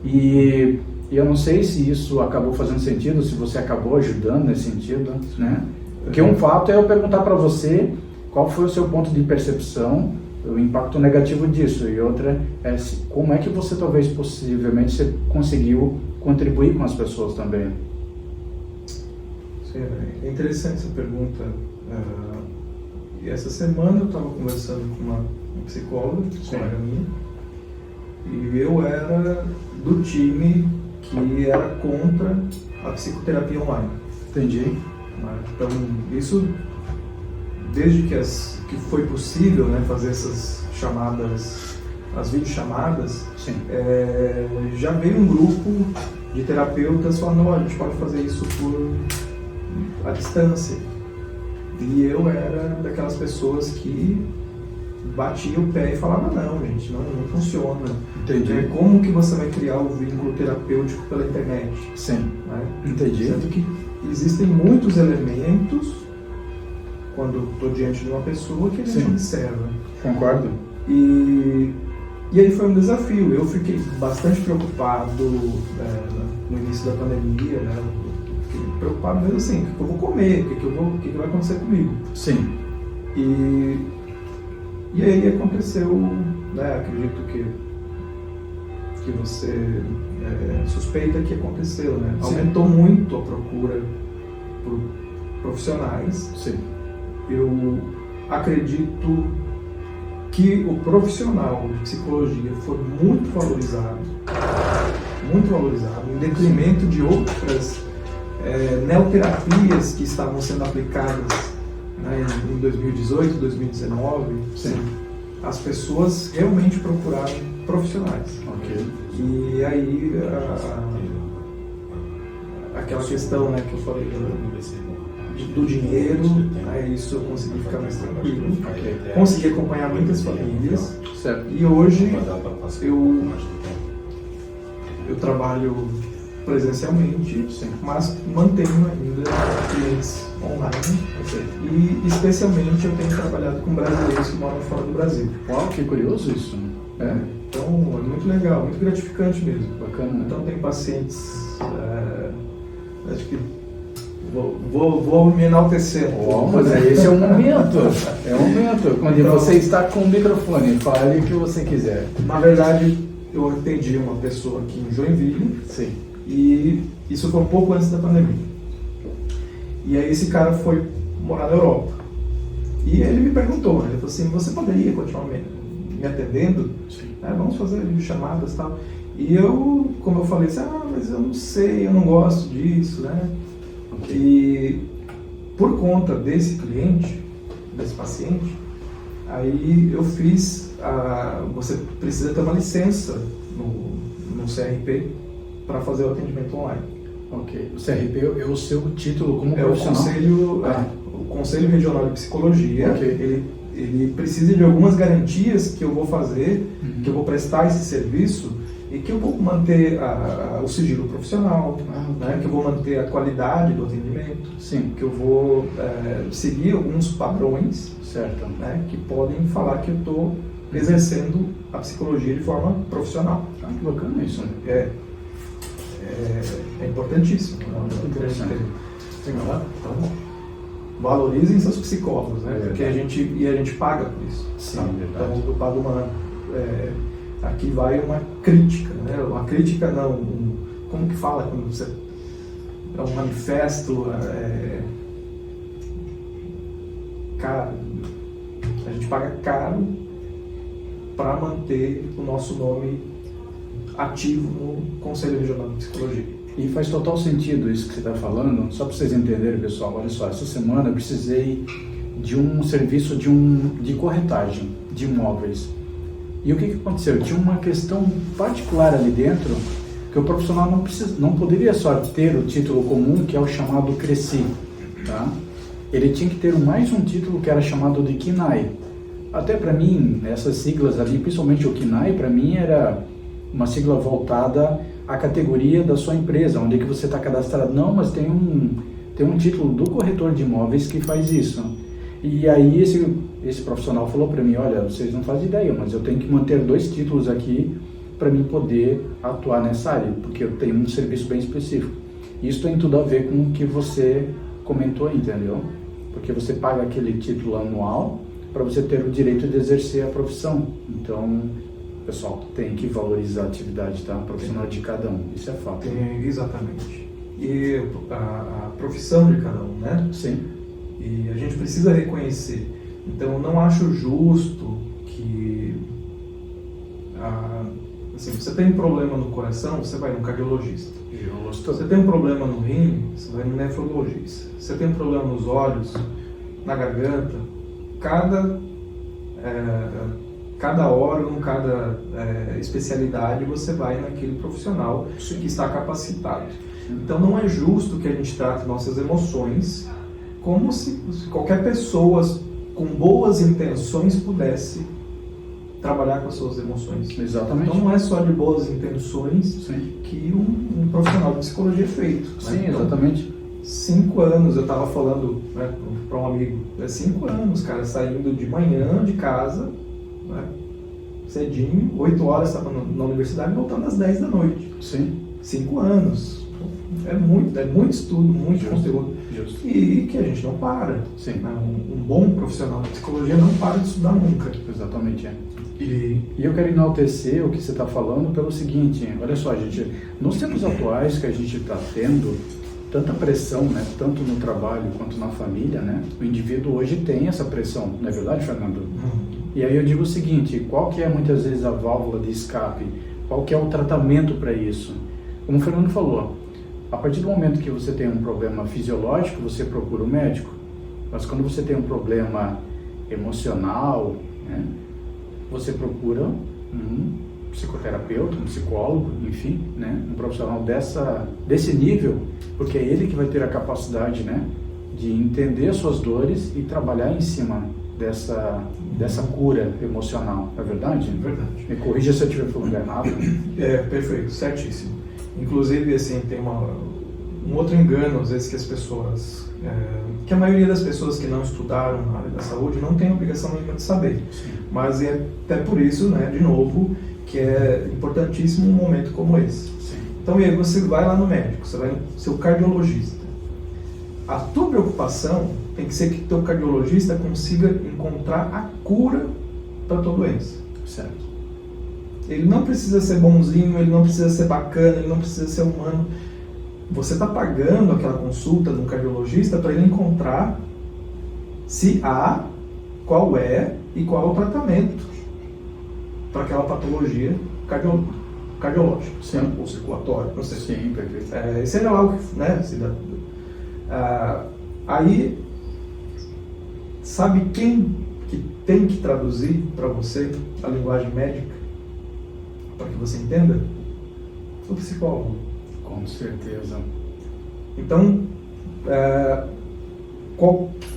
e eu não sei se isso acabou fazendo sentido, se você acabou ajudando nesse sentido, né, porque um fato é eu perguntar para você qual foi o seu ponto de percepção, o impacto negativo disso, e outra é como é que você talvez possivelmente você conseguiu contribuir com as pessoas também. Sim, é interessante essa pergunta. E essa semana eu estava conversando com uma psicóloga, colega minha, e eu era do time que era contra a psicoterapia online. Entendi. Então, isso, desde que foi possível, né, fazer essas chamadas, as videochamadas, já veio um grupo de terapeutas falando, não, a gente pode fazer isso à distância. E eu era daquelas pessoas que batia o pé e falava, não, gente, não funciona. Entendi. Como que você vai criar o vínculo terapêutico pela internet? Sim. Né? Entendi. Sendo que existem muitos elementos, quando estou diante de uma pessoa, que a gente observa. Concordo. E aí foi um desafio. Eu fiquei bastante preocupado no início da pandemia, né? Fiquei preocupado mesmo assim, o que eu vou comer, o que vai acontecer comigo. Sim. E aí aconteceu, né? Acredito que você suspeita que aconteceu, né? Sim. Aumentou muito a procura por profissionais. Sim. Eu acredito que o profissional de psicologia foi muito valorizado, em detrimento de outras neoterapias que estavam sendo aplicadas, né, em 2018, 2019. Sim. As pessoas realmente procuraram profissionais. Ok. E aí aquela questão, né, que eu falei do dinheiro, né, isso eu consegui ficar mais tranquilo. Okay. Consegui acompanhar muitas famílias. Certo. E hoje eu trabalho presencialmente, mas mantenho ainda clientes online. Okay. E especialmente eu tenho trabalhado com brasileiros que moram fora do Brasil. Uau, que curioso isso. Então é muito legal, muito gratificante mesmo. Bacana. Então tem pacientes, acho que vou me enaltecer. Oh, mas esse é o momento. É o momento. Quando então, você está com o microfone, fale o que você quiser. Na verdade, eu atendi uma pessoa aqui em Joinville. Sim. E isso foi um pouco antes da pandemia. E aí esse cara foi morar na Europa. E ele me perguntou, ele falou assim, você poderia continuar me atendendo? Vamos fazer chamadas e tal. E eu, como eu falei assim, mas eu não sei, eu não gosto disso, né? Okay. E por conta desse cliente, desse paciente, aí eu fiz, você precisa ter uma licença no CRP para fazer o atendimento online. Ok. O CRP é o seu título como profissional? O Conselho Regional de Psicologia. Okay. Ele precisa de algumas garantias que eu vou fazer, que eu vou prestar esse serviço e que eu vou manter o sigilo profissional, né, que eu vou manter a qualidade do atendimento, sim, que eu vou seguir alguns padrões, certo, né, que podem falar que eu estou exercendo a psicologia de forma profissional. Que bacana isso. É importantíssimo. Muito interessante. Então, valorizem seus psicólogos, né? Porque a gente paga por isso. Sim, tá? verdade. Então eu pago aqui vai uma crítica, né? Uma crítica não, como que fala quando você é um manifesto, caro. A gente paga caro para manter o nosso nome ativo no Conselho Regional de Psicologia. E faz total sentido isso que você está falando. Só para vocês entenderem, pessoal, olha só, essa semana eu precisei de um serviço de corretagem de imóveis. E o que aconteceu? Tinha uma questão particular ali dentro, que o profissional não poderia só ter o título comum, que é o chamado CRECI, tá? Ele tinha que ter mais um título que era chamado de KINAI. Até para mim, essas siglas ali, principalmente o KINAI, para mim era uma sigla voltada à categoria da sua empresa, onde é que você está cadastrado. Não, mas tem um título do corretor de imóveis que faz isso. E aí esse profissional falou para mim, olha, vocês não fazem ideia, mas eu tenho que manter 2 títulos aqui para mim poder atuar nessa área, porque eu tenho um serviço bem específico. Isso tem tudo a ver com o que você comentou, entendeu? Porque você paga aquele título anual para você ter o direito de exercer a profissão. Então, pessoal, tem que valorizar a atividade, tá? Profissional de cada um, isso é fato. Exatamente. E a profissão de cada um, né? Sim. E a gente precisa reconhecer. Então, eu não acho justo que... assim, você tem um problema no coração, você vai no cardiologista. Justo. Você tem um problema no rim, você vai no nefrologista. Você tem um problema nos olhos, na garganta, cada órgão, cada especialidade, você vai naquele profissional que está capacitado. Então não é justo que a gente trate nossas emoções como se qualquer pessoa com boas intenções pudesse trabalhar com as suas emoções. Exatamente. Então não é só de boas intenções Sim. que um profissional de psicologia é feito. Sim, né? Então, exatamente. 5 anos, eu estava falando, né, para um amigo, 5 anos, cara, saindo de manhã de casa, né, cedinho, 8 horas estava na universidade, voltando às 10 da noite. Sim. 5 anos. É muito estudo, muito Justo. conteúdo. Justo. E que a gente não para. Sim. Né? Um bom profissional de psicologia não para de estudar nunca. Exatamente, é. E eu quero enaltecer o que você está falando pelo seguinte, olha só, gente, nos tempos atuais que a gente está tendo tanta pressão, né, tanto no trabalho quanto na família, né, o indivíduo hoje tem essa pressão, não é verdade, Fernando? E aí eu digo o seguinte, qual que é muitas vezes a válvula de escape? Qual que é o tratamento para isso? Como o Fernando falou, a partir do momento que você tem um problema fisiológico, você procura o médico, mas quando você tem um problema emocional, né, você procura um psicoterapeuta, um psicólogo, enfim, né, um profissional desse nível, porque é ele que vai ter a capacidade, né, de entender suas dores e trabalhar em cima dessa cura emocional, é verdade? É verdade. Me corrija se eu estiver falando errado. Perfeito, certíssimo. Inclusive, assim, tem um outro engano, às vezes, que as pessoas... que a maioria das pessoas que não estudaram na área da saúde não tem obrigação nenhuma de saber. Sim. Mas é até por isso, né, de novo, que é importantíssimo um momento como esse. Sim. Então, e aí você vai lá no médico, você vai no seu cardiologista. A tua preocupação tem que ser que teu cardiologista consiga encontrar a cura para a tua doença. Certo. Ele não precisa ser bonzinho, ele não precisa ser bacana, ele não precisa ser humano. Você está pagando aquela consulta no cardiologista para ele encontrar se há, qual é e qual é o tratamento para aquela patologia cardiológica, Sim. né? Ou circulatória, não sei. Sim, perfeito. Seja lá o que, né? Aí, sabe quem que tem que traduzir para você a linguagem médica para que você entenda? O psicólogo. Com certeza. Então,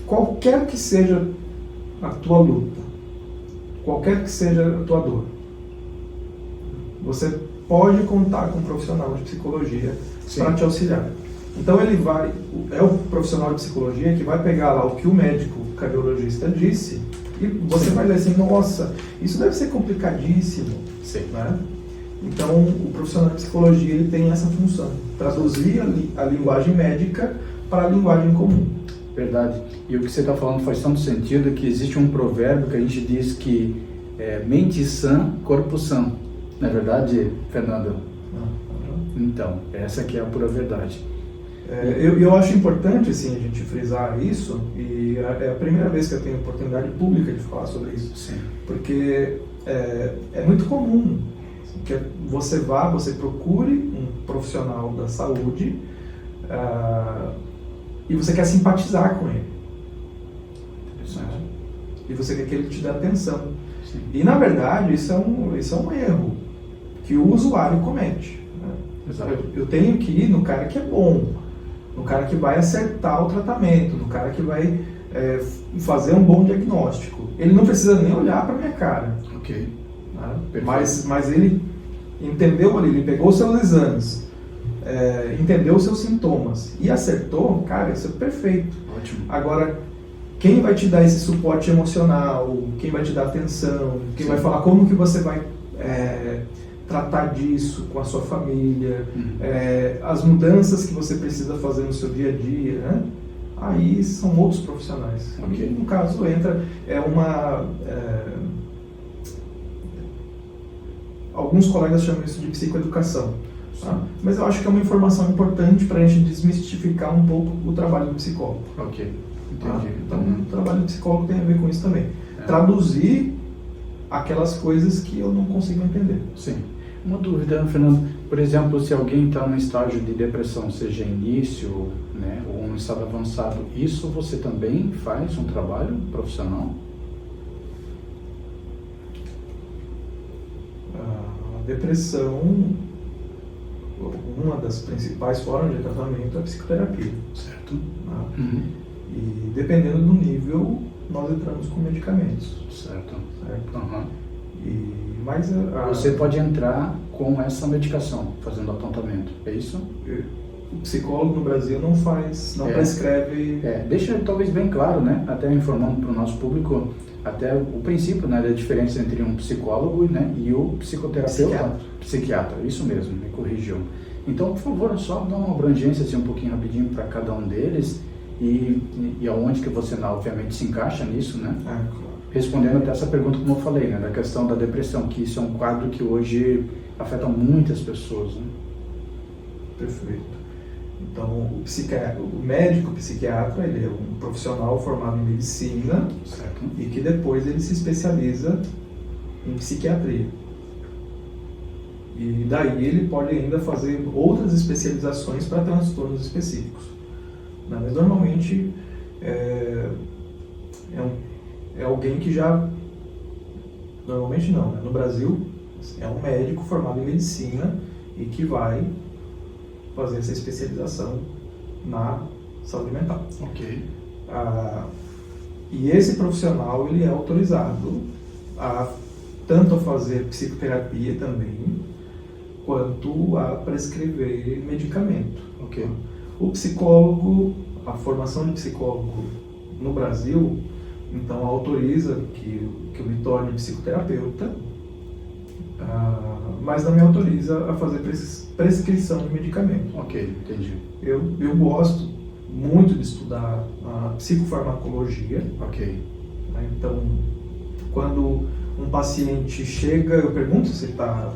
qualquer que seja a tua luta, qualquer que seja a tua dor, você pode contar com um profissional de psicologia para te auxiliar. Então é o profissional de psicologia que vai pegar lá o que o médico cardiologista disse e você vai ler assim, nossa, isso deve ser complicadíssimo. Sim. Né? Então, o profissional de psicologia ele tem essa função, traduzir a linguagem médica para a linguagem comum. Verdade. E o que você está falando faz tanto sentido que existe um provérbio que a gente diz que é mente sã, corpo sã. Não é verdade, Fernando? Então, essa aqui é a pura verdade. Eu acho importante assim, a gente frisar isso, e é a primeira vez que eu tenho oportunidade pública de falar sobre isso. Sim. Porque é muito comum que você procure um profissional da saúde e você quer simpatizar com ele. Interessante. e você quer que ele te dê atenção. Sim. E na verdade isso é um erro que o usuário comete, né? Exato. Eu tenho que ir no cara que é bom, no cara que vai acertar o tratamento, no cara que vai fazer um bom diagnóstico. Ele não precisa nem olhar para minha cara. Ok. Né? Mas ele entendeu ali, ele pegou seus exames, entendeu os seus sintomas e acertou, cara, isso é perfeito. Ótimo. Agora, quem vai te dar esse suporte emocional, quem vai te dar atenção, quem Sim. vai falar como que você vai tratar disso com a sua família, as mudanças que você precisa fazer no seu dia a dia, né? Aí são outros profissionais. Okay. E, no caso, entra alguns colegas chamam isso de psicoeducação. Tá? Mas eu acho que é uma informação importante para a gente desmistificar um pouco o trabalho do psicólogo. Ok, entendi. Tá? Então, o trabalho do psicólogo tem a ver com isso também. Traduzir aquelas coisas que eu não consigo entender. Sim. Uma dúvida, Fernando. Por exemplo, se alguém está no estágio de depressão, seja início, né, ou um estado avançado, isso você também faz um trabalho profissional? A depressão, uma das principais formas de tratamento é a psicoterapia. Certo. Tá? Uhum. E dependendo do nível, nós entramos com medicamentos. Certo. Certo? Uhum. Mas você pode entrar com essa medicação, fazendo apontamento, é isso? O psicólogo no Brasil não prescreve... Deixa talvez bem claro, né, até informando para o nosso público, até o princípio, né, da diferença entre um psicólogo, né, e o psicoterapeuta. Psiquiatra, isso mesmo, me corrigiu. Então, por favor, só dá uma abrangência assim, um pouquinho rapidinho para cada um deles e aonde que você, obviamente, se encaixa nisso, né? Claro. Respondendo até essa pergunta, como eu falei, né, da questão da depressão, que isso é um quadro que hoje afeta muitas pessoas, né? Perfeito. Então, o médico psiquiatra, ele é um profissional formado em medicina, certo, e que depois ele se especializa em psiquiatria. E daí ele pode ainda fazer outras especializações para transtornos específicos. Mas normalmente é alguém que já... Normalmente não, né? No Brasil é um médico formado em medicina e que vai fazer essa especialização na saúde mental. Ok. E esse profissional ele é autorizado tanto a fazer psicoterapia também, quanto a prescrever medicamento. Ok. O psicólogo, a formação de psicólogo no Brasil, então autoriza que eu me torne psicoterapeuta, mas não me autoriza a fazer prescrição de medicamento. Ok, entendi. Eu gosto muito de estudar a psicofarmacologia. Ok. Então, quando um paciente chega, eu pergunto se está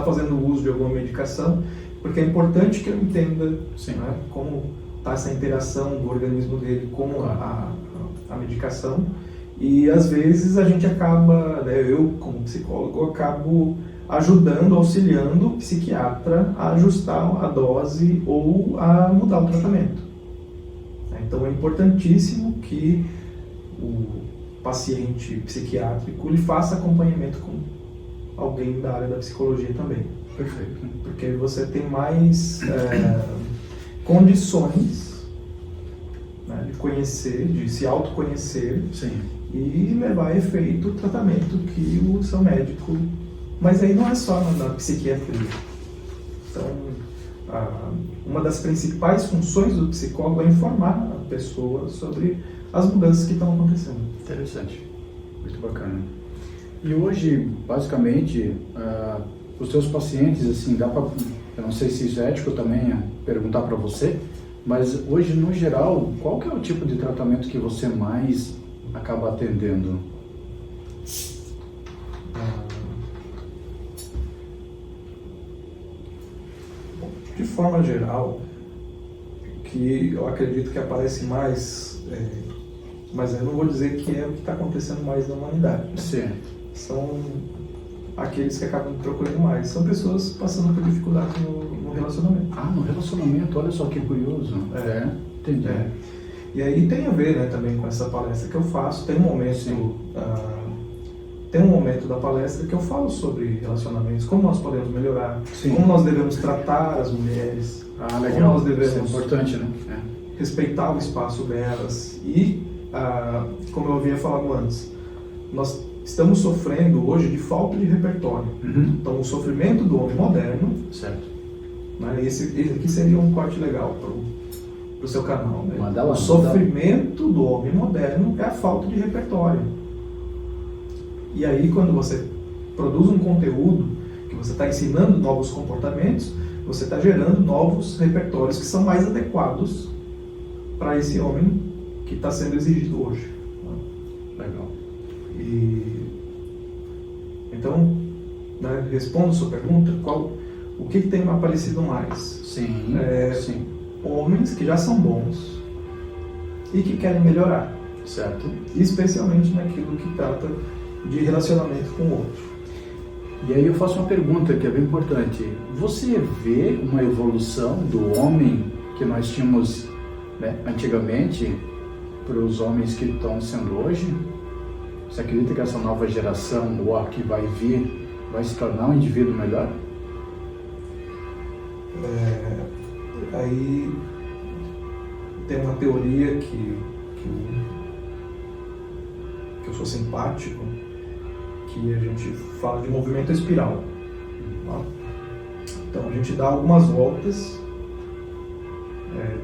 fazendo uso de alguma medicação, porque é importante que eu entenda, né, como está essa interação do organismo dele com a medicação. E às vezes a gente acaba, eu como psicólogo, acabo ajudando, auxiliando o psiquiatra a ajustar a dose ou a mudar o tratamento. Então é importantíssimo que o paciente psiquiátrico ele faça acompanhamento com alguém da área da psicologia também. Perfeito. Porque você tem mais condições, né, de conhecer, de se autoconhecer. Sim. E levar a efeito o tratamento que o seu médico... Mas aí não é só na psiquiatria. Então, uma das principais funções do psicólogo é informar a pessoa sobre as mudanças que estão acontecendo. Interessante. Muito bacana. E hoje, basicamente, os seus pacientes, assim, dá para... Eu não sei se isso é ético também perguntar para você, mas hoje, no geral, qual que é o tipo de tratamento que você mais acaba atendendo? De forma geral, que eu acredito que aparece mais, mas eu não vou dizer que é o que está acontecendo mais na humanidade. Sim. São aqueles que acabam procurando mais. São pessoas passando por dificuldades no relacionamento. No relacionamento, olha só que curioso. Entendi. E aí tem a ver, né, também com essa palestra que eu faço. Tem um momento da palestra que eu falo sobre relacionamentos, como nós podemos melhorar, Sim. como nós devemos tratar as mulheres, Legal. como nós devemos Isso é importante, né? respeitar o espaço delas e, como eu havia falado antes, nós estamos sofrendo hoje de falta de repertório. Uhum. Então, o sofrimento do homem moderno, Certo. né, esse aqui seria um corte legal para o seu canal. Né? Manda lá, o sofrimento do homem moderno é a falta de repertório. E aí, quando você produz um conteúdo que você está ensinando novos comportamentos, você está gerando novos repertórios que são mais adequados para esse homem que está sendo exigido hoje. Legal. Então, né, respondo a sua pergunta, o que tem me aparecido mais? Sim, sim. Homens que já são bons e que querem melhorar. Certo. Especialmente naquilo que trata de relacionamento com o outro. E aí eu faço uma pergunta que é bem importante. Você vê uma evolução do homem que nós tínhamos, né, antigamente para os homens que estão sendo hoje? Você acredita que essa nova geração, o que vai vir, vai se tornar um indivíduo melhor? Aí tem uma teoria que eu sou simpático, que a gente fala de movimento espiral. Tá? Então a gente dá algumas voltas,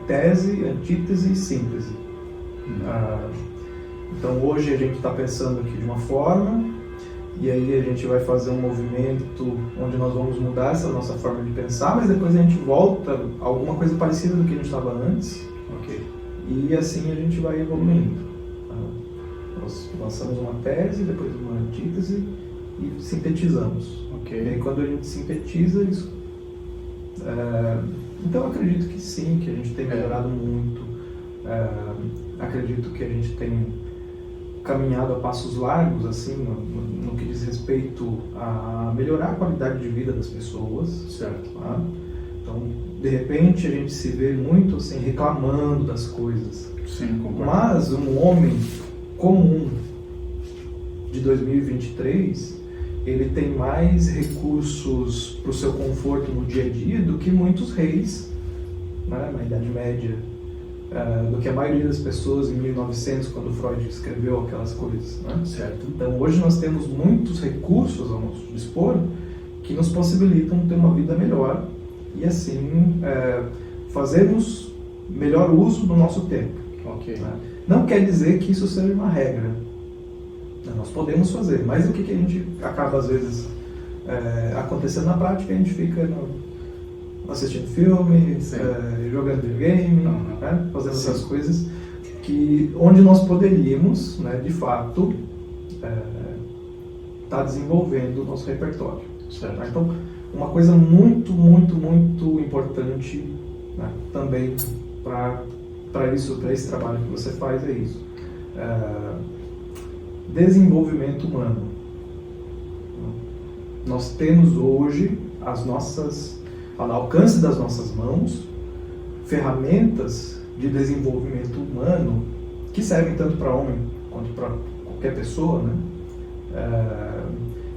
tese, antítese e síntese. Então hoje a gente está pensando aqui de uma forma, e aí a gente vai fazer um movimento onde nós vamos mudar essa nossa forma de pensar, mas depois a gente volta a alguma coisa parecida do que a gente estava antes, e assim a gente vai evoluindo. Nós lançamos uma tese, depois uma antítese e sintetizamos. E aí quando a gente sintetiza isso, então eu acredito que sim, que a gente tem melhorado muito. Acredito que a gente tem caminhado a passos largos, assim, no que diz respeito a melhorar a qualidade de vida das pessoas. Certo. Tá? Então, de repente, a gente se vê muito assim, reclamando das coisas. Sim, concordo. Mas um homem comum de 2023, ele tem mais recursos para o seu conforto no dia a dia do que muitos reis, né, na Idade Média, do que a maioria das pessoas em 1900, quando Freud escreveu aquelas coisas. Né? Certo. Então hoje nós temos muitos recursos ao nosso dispor que nos possibilitam ter uma vida melhor e assim fazermos melhor uso do nosso tempo. Né? Não quer dizer que isso seja uma regra. Nós podemos fazer, mas o que a gente acaba às vezes acontecendo na prática, a gente fica assistindo filme, jogando videogame, né? Fazendo essas coisas onde nós poderíamos, né, de fato, estar desenvolvendo o nosso repertório. Certo. Então, uma coisa muito, muito, muito importante, né, também para esse trabalho que você faz é isso. Desenvolvimento humano. Nós temos hoje ao alcance das nossas mãos, ferramentas de desenvolvimento humano que servem tanto para homem quanto para qualquer pessoa, né?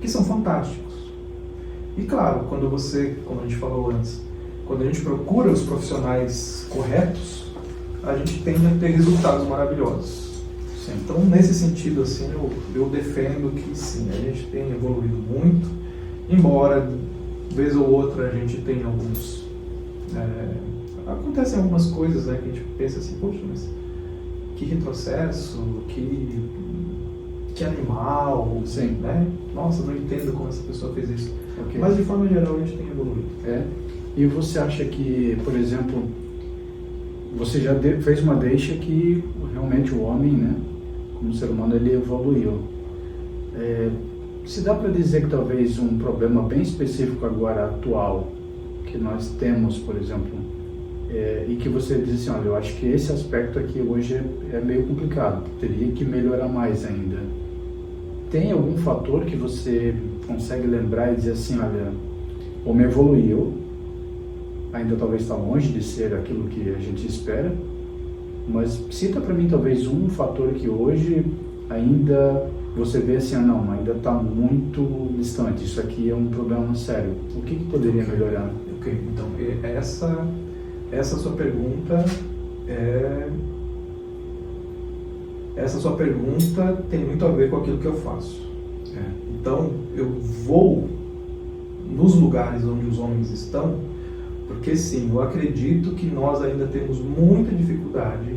Que são fantásticos. E claro, como a gente falou antes, quando a gente procura os profissionais corretos, a gente tende a ter resultados maravilhosos. Sim. Então, nesse sentido, assim, eu defendo que sim, a gente tem evoluído muito, embora vez ou outra a gente tem acontecem algumas coisas, né, que a gente pensa assim, poxa, mas que retrocesso, que animal, sim, né? Nossa, não entendo como essa pessoa fez isso. Mas de forma geral a gente tem evoluído. E você acha que, por exemplo, você já fez uma deixa que realmente o homem, né, como ser humano, ele evoluiu. Se dá para dizer que talvez um problema bem específico agora, atual, que nós temos, por exemplo, e que você diz assim, olha, eu acho que esse aspecto aqui hoje é meio complicado, teria que melhorar mais ainda. Tem algum fator que você consegue lembrar e dizer assim, olha, o homem evoluiu, ainda talvez está longe de ser aquilo que a gente espera, Mas cita para mim talvez um fator que hoje ainda você vê assim, não, ainda está muito distante, isso aqui é um problema sério. O que poderia melhorar? Ok, então essa sua pergunta tem muito a ver com aquilo que eu faço. Então eu vou nos lugares onde os homens estão, porque sim, eu acredito que nós ainda temos muita dificuldade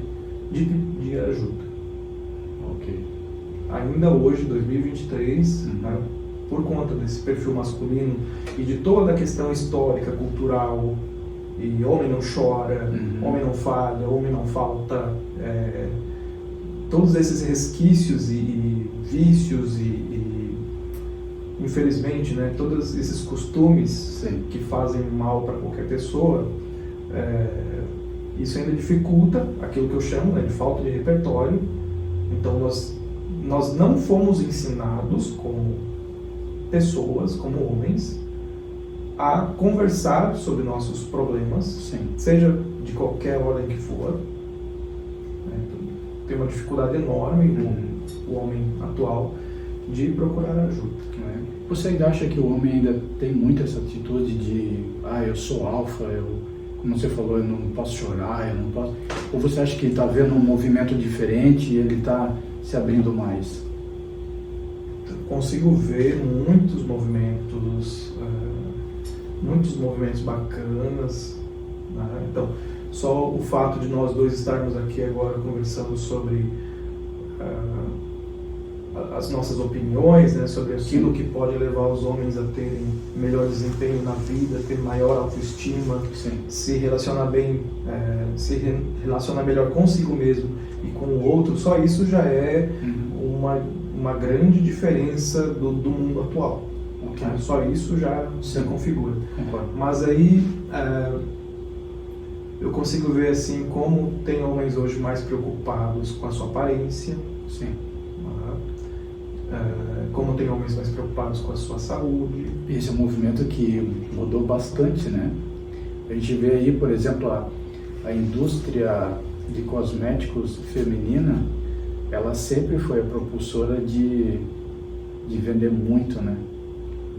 de pedir ajuda. Ok. Ainda hoje, 2023, né, por conta desse perfil masculino e de toda a questão histórica, cultural, e homem não chora, homem não falha, homem não falta, todos esses resquícios e vícios e infelizmente, né, todos esses costumes que fazem mal para qualquer pessoa, isso ainda dificulta aquilo que eu chamo, né, de falta de repertório. Então nós não fomos ensinados como pessoas, como homens, a conversar sobre nossos problemas, seja de qualquer ordem que for. Tem uma dificuldade enorme o homem atual de procurar ajuda. Você ainda acha que o homem ainda tem muito essa atitude de eu sou alfa, como você falou, eu não posso chorar, eu não posso... Ou você acha que está vendo um movimento diferente e ele está se abrindo mais? Consigo ver muitos movimentos bacanas, né? Então, só o fato de nós dois estarmos aqui agora conversando sobre as nossas opiniões, né, sobre aquilo que pode levar os homens a terem melhor desempenho na vida, ter maior autoestima, se relacionar bem, se relacionar melhor consigo mesmo e com o outro, só isso já é uma grande diferença do mundo atual. Só isso já se configura. Mas aí eu consigo ver assim como tem homens hoje mais preocupados com a sua aparência, como tem homens mais preocupados com a sua saúde. Esse é um movimento que mudou bastante, né? A gente vê aí, por exemplo, a indústria de cosméticos feminina, ela sempre foi a propulsora de vender muito, né?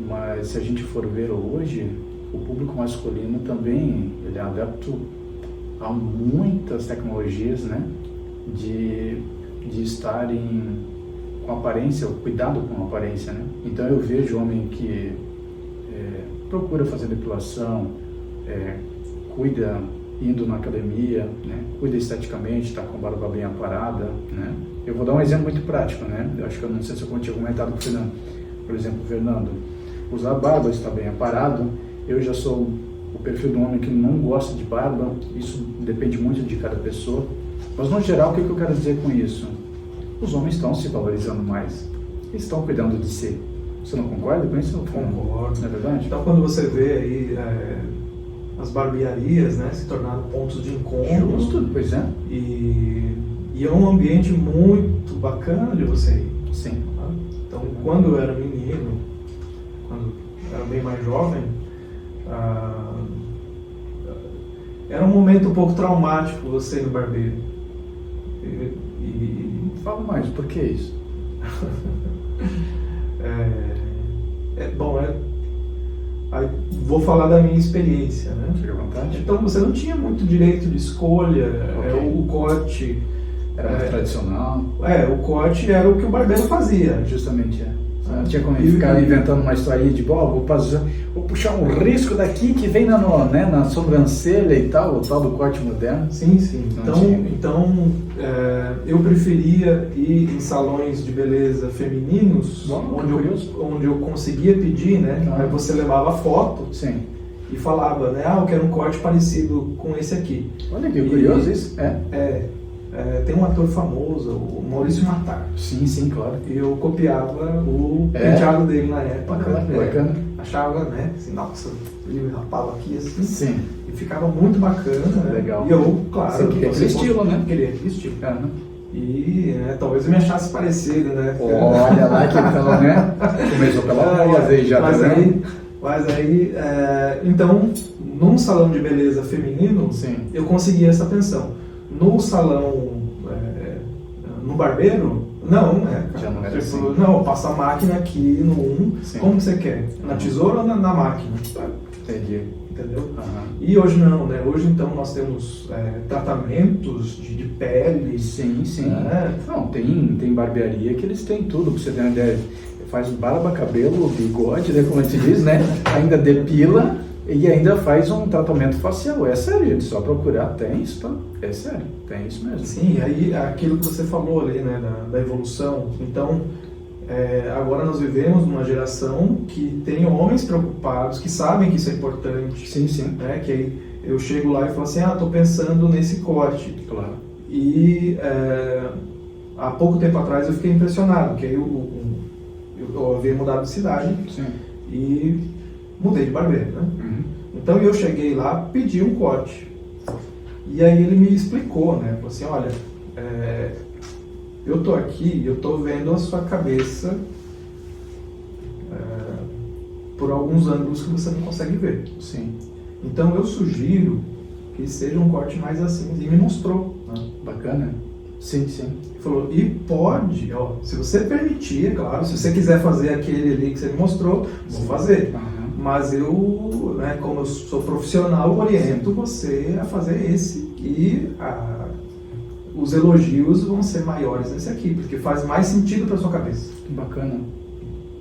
Mas se a gente for ver hoje, o público masculino também ele é adepto a muitas tecnologias, né? De estarem com aparência, o cuidado com a aparência, né? Então eu vejo homem que procura fazer depilação, cuida indo na academia, né? Cuida esteticamente, está com a barba bem aparada, né? Eu vou dar um exemplo muito prático, né? Eu acho que eu não sei se eu tinha comentado com o Fernando. Por exemplo, o Fernando usa a barba, está bem aparado. Eu já sou o perfil do homem que não gosta de barba. Isso depende muito de cada pessoa. Mas no geral, o que eu quero dizer com isso? Os homens estão se valorizando mais, estão cuidando de si. Você não concorda com isso? Concordo. Não é verdade? Então, quando você vê aí as barbearias, né, se tornaram pontos de encontro. Justo, pois é. E é um ambiente muito bacana de você ir. Sim. Tá? Então, quando eu era menino, quando eu era bem mais jovem, era um momento um pouco traumático você ir no barbeiro. Fala mais, por que isso? Vou falar da minha experiência, né? Fique à vontade. Então você não tinha muito direito de escolha, o corte... Era mais tradicional. O corte era o que o barbeiro fazia. Justamente, Não tinha como ficar inventando uma historinha de vou puxar um risco daqui que vem na sobrancelha e tal, o tal do corte moderno. Sim. Então eu preferia ir em salões de beleza femininos, onde eu conseguia pedir, né? Aí você levava foto e falava, né? Eu quero um corte parecido com esse aqui. Olha que curioso isso. Tem um ator famoso, o Maurício Matar. Sim, claro. E eu copiava o penteado dele na época. Bacana. Achava, né? Assim, nossa, ele rapava aqui assim. Sim. E ficava muito bacana, né? Legal. E eu, claro... Você queria aquele estilo, né? Queria aquele estilo. E talvez eu me achasse parecido, né? Olha lá que então, né? Começou pela voz aí já, Mas aí, então, num salão de beleza feminino, eu conseguia essa atenção. No salão no barbeiro, não, né? Já não era Tipo, assim. não, passa a máquina aqui no 1, Sim. como que você quer? Na tesoura ou na máquina? Entendi. Entendeu? Aham. E hoje não, né? Hoje então nós temos tratamentos de pele. Sim, sim. Né? Não, tem barbearia que eles têm tudo, pra você ter uma ideia. Faz barba, cabelo, bigode, né, como a gente diz, né? Ainda depila e ainda faz um tratamento facial. É sério, gente, só procurar, tem isso, tá? É sério, tem isso mesmo. Sim, aí aquilo que você falou ali, né, da evolução. Então, agora nós vivemos numa geração que tem homens preocupados, que sabem que isso é importante. Sim, sim. Né, que aí eu chego lá e falo assim, tô pensando nesse corte. Claro. E há pouco tempo atrás eu fiquei impressionado, que aí eu havia mudado de cidade Sim. e mudei de barbeiro, né? Uhum. Então eu cheguei lá, pedi um corte. E aí ele me explicou, né? Falou assim, olha, eu tô aqui, eu tô vendo a sua cabeça por alguns ângulos que você não consegue ver. Sim. Então eu sugiro que seja um corte mais assim. E me mostrou. Né? Bacana. Sim, sim. Ele falou, e pode, se você permitir, é claro, se você quiser fazer aquele ali que você me mostrou, vou fazer. Uhum. Mas eu, né, como eu sou profissional, oriento você a fazer esse e os elogios vão ser maiores nesse aqui, porque faz mais sentido para sua cabeça, Que bacana.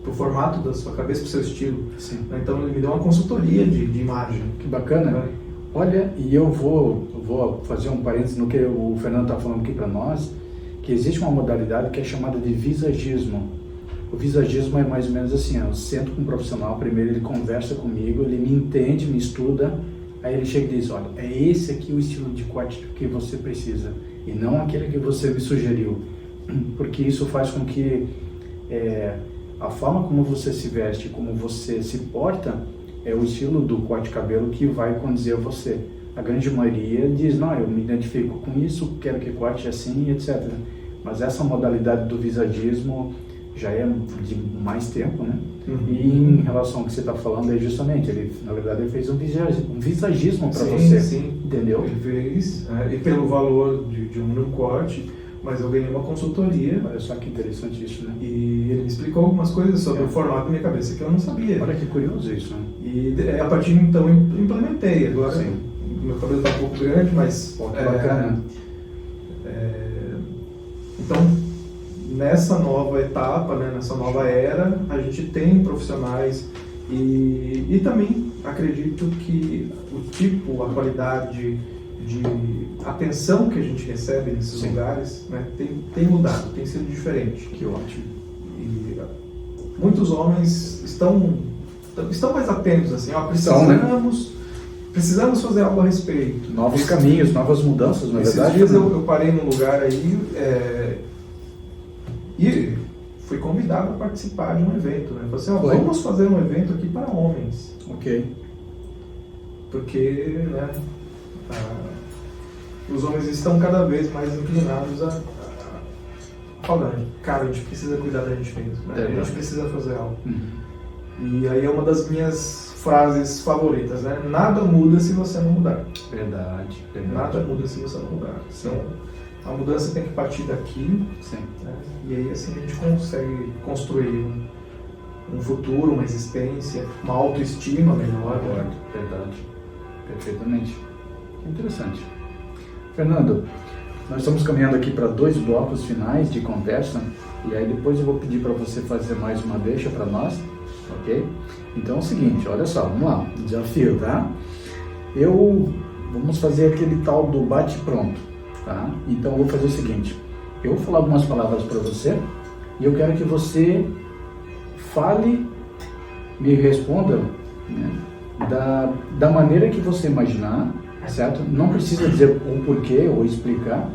para o formato da sua cabeça, para o seu estilo. Sim. Então ele me deu uma consultoria de imagem. Que bacana. Né? Olha, e eu vou fazer um parênteses no que o Fernando está falando aqui para nós, que existe uma modalidade que é chamada de visagismo. O visagismo é mais ou menos assim, eu sento com um profissional, primeiro ele conversa comigo, ele me entende, me estuda, aí ele chega e diz, olha, é esse aqui o estilo de corte que você precisa, e não aquele que você me sugeriu, porque isso faz com que a forma como você se veste, como você se porta, é o estilo do corte de cabelo que vai condizer a você. A grande maioria diz, não, eu me identifico com isso, quero que corte assim, etc. Mas essa modalidade do visagismo já é de mais tempo, né? Uhum. E em relação ao que você está falando, é justamente, ele, na verdade, ele fez um visagismo para você, sim. Entendeu? Ele fez, e pelo valor de um corte, mas eu ganhei uma consultoria. Olha só que interessante isso, né? E ele me explicou algumas coisas sobre o formato da minha cabeça que eu não sabia. Olha que curioso isso, né? E a partir de então eu implementei. Agora, sim. Meu cabelo está um pouco grande, mas... Pô, que bacana. Então, nessa nova etapa, né, nessa nova era, a gente tem profissionais e também acredito que o tipo, a qualidade de atenção que a gente recebe nesses sim. lugares, né, tem mudado, tem sido diferente. Que ótimo. E muitos homens estão mais atentos, assim, precisamos fazer algo a respeito. Novos caminhos, novas mudanças, na verdade. Esses dias eu parei num lugar aí e fui convidado a participar de um evento, né? Falei assim, vamos fazer um evento aqui para homens. Ok. Porque, né, os homens estão cada vez mais inclinados a falar, cara, a gente precisa cuidar da gente mesmo, né? A gente precisa fazer algo. E aí é uma das minhas frases favoritas, né? Nada muda se você não mudar. Verdade. Nada muda se você não mudar. Então, a mudança tem que partir daqui. Sim. Né? E aí assim a gente consegue construir um futuro, uma existência, uma autoestima melhor. Né? Verdade. Perfeitamente. Interessante. Fernando, nós estamos caminhando aqui para 2 blocos finais de conversa e aí depois eu vou pedir para você fazer mais uma deixa para nós, ok? Então é o seguinte, olha só, vamos lá, desafio, tá? Vamos fazer aquele tal do bate-pronto, tá? Então eu vou fazer o seguinte, eu vou falar algumas palavras para você e eu quero que você fale, me responda, né, da maneira que você imaginar, certo? Não precisa dizer o porquê ou explicar,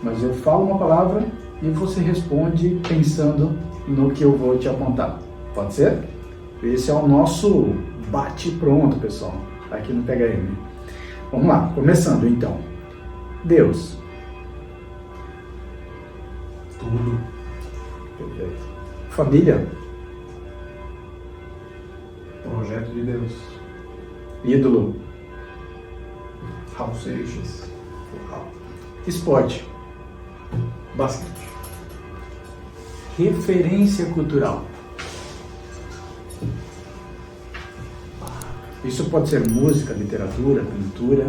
mas eu falo uma palavra e você responde pensando no que eu vou te apontar. Pode ser? Esse é o nosso bate-pronto, pessoal, aqui no PHM. Vamos lá, começando então. Deus. Tudo. Perfeito. Família. Projeto de Deus. Ídolo. Raul Seixas. Esporte. Basquete. referência cultural. Isso pode ser música, literatura, pintura.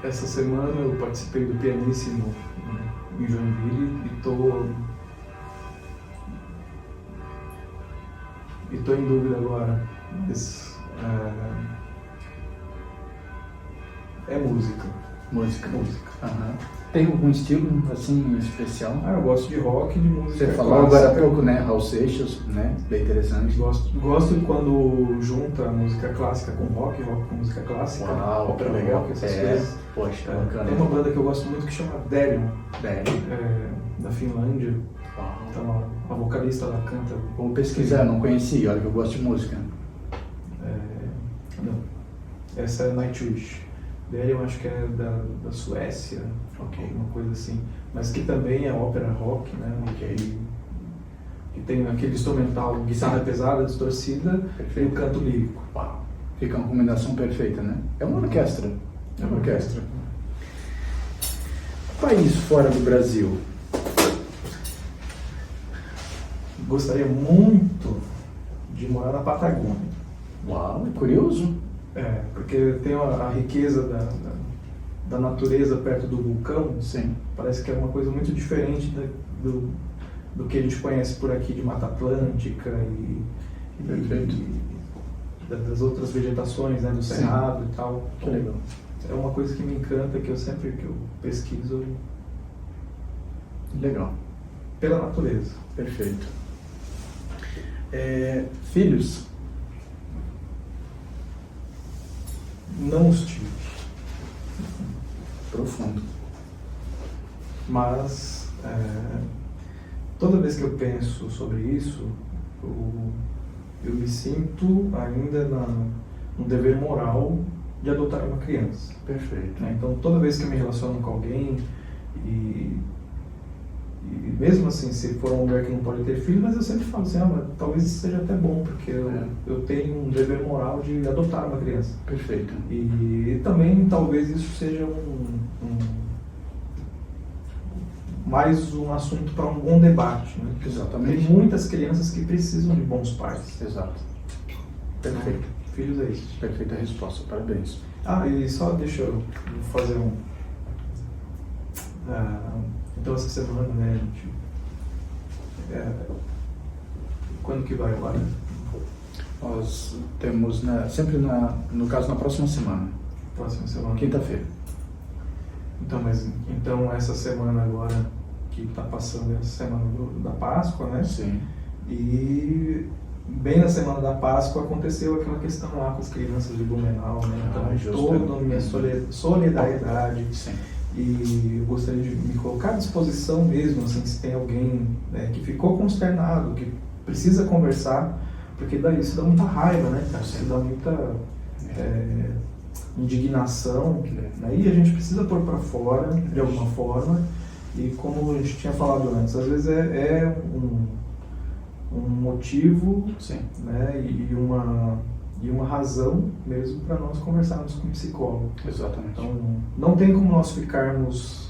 Essa semana eu participei do Pianíssimo em Joinville e tô em dúvida agora. Mas, é música. Música. Uhum. Tem algum estilo assim especial? Eu gosto de rock e de música. Você falou agora há pouco, né? Raul Seixas, né? Bem interessante. Gosto de quando junta música clássica com rock com música clássica. Uau, ópera legal. rock, essas coisas. Poxa, bacana. Tem uma banda que eu gosto muito que chama Darion. Da Finlândia. Uau. Então a vocalista ela canta. Vou pesquisar, não conheci, olha que eu gosto de música. Não. Essa é Nightwish. Darion acho que é da Suécia, alguma coisa assim. Mas que também é ópera rock, né? Que tem aquele instrumental, guitarra pesada, distorcida, e o canto lírico. Uau. Fica uma combinação perfeita, né? É uma orquestra. É uma orquestra. País fora do Brasil. Gostaria muito de morar na Patagônia. Uau, é curioso. Porque tem a riqueza da natureza perto do vulcão. Sim. Parece que é uma coisa muito diferente do que a gente conhece por aqui de Mata Atlântica e das outras vegetações, né, do cerrado e tal. Que legal. É uma coisa que me encanta, que eu sempre que eu pesquiso. Legal. Pela natureza. Perfeito. Filhos? Não os tive. Profundo. Mas toda vez que eu penso sobre isso, eu me sinto ainda no dever moral de adotar uma criança. Perfeito. Então toda vez que eu me relaciono com alguém e mesmo assim, se for uma mulher que não pode ter filho, mas eu sempre falo assim, mas talvez isso seja até bom, porque eu tenho um dever moral de adotar uma criança. Perfeito. E também talvez isso seja mais um assunto para um bom debate. Né? Exatamente. Tem muitas crianças que precisam de bons pais. Exato. Perfeito. Filhos é isso. Perfeita resposta, parabéns. E só deixa eu fazer então essa semana, né, gente, quando que vai agora? Nós temos sempre no caso na próxima semana. Próxima semana. Quinta-feira. Então essa semana agora que está passando, essa semana da Páscoa, né? Sim. E bem na semana da Páscoa aconteceu aquela questão lá com as crianças de Blumenau, né? Então toda a minha solidariedade. Sim. E eu gostaria de me colocar à disposição mesmo, assim, se tem alguém, né, que ficou consternado, que precisa conversar, porque daí isso dá muita raiva, né? Isso dá muita indignação, né? E a gente precisa pôr para fora de alguma forma. E como a gente tinha falado antes, às vezes é um motivo, sim, né, e uma razão mesmo para nós conversarmos com o psicólogo. Exatamente. Então, não tem como nós ficarmos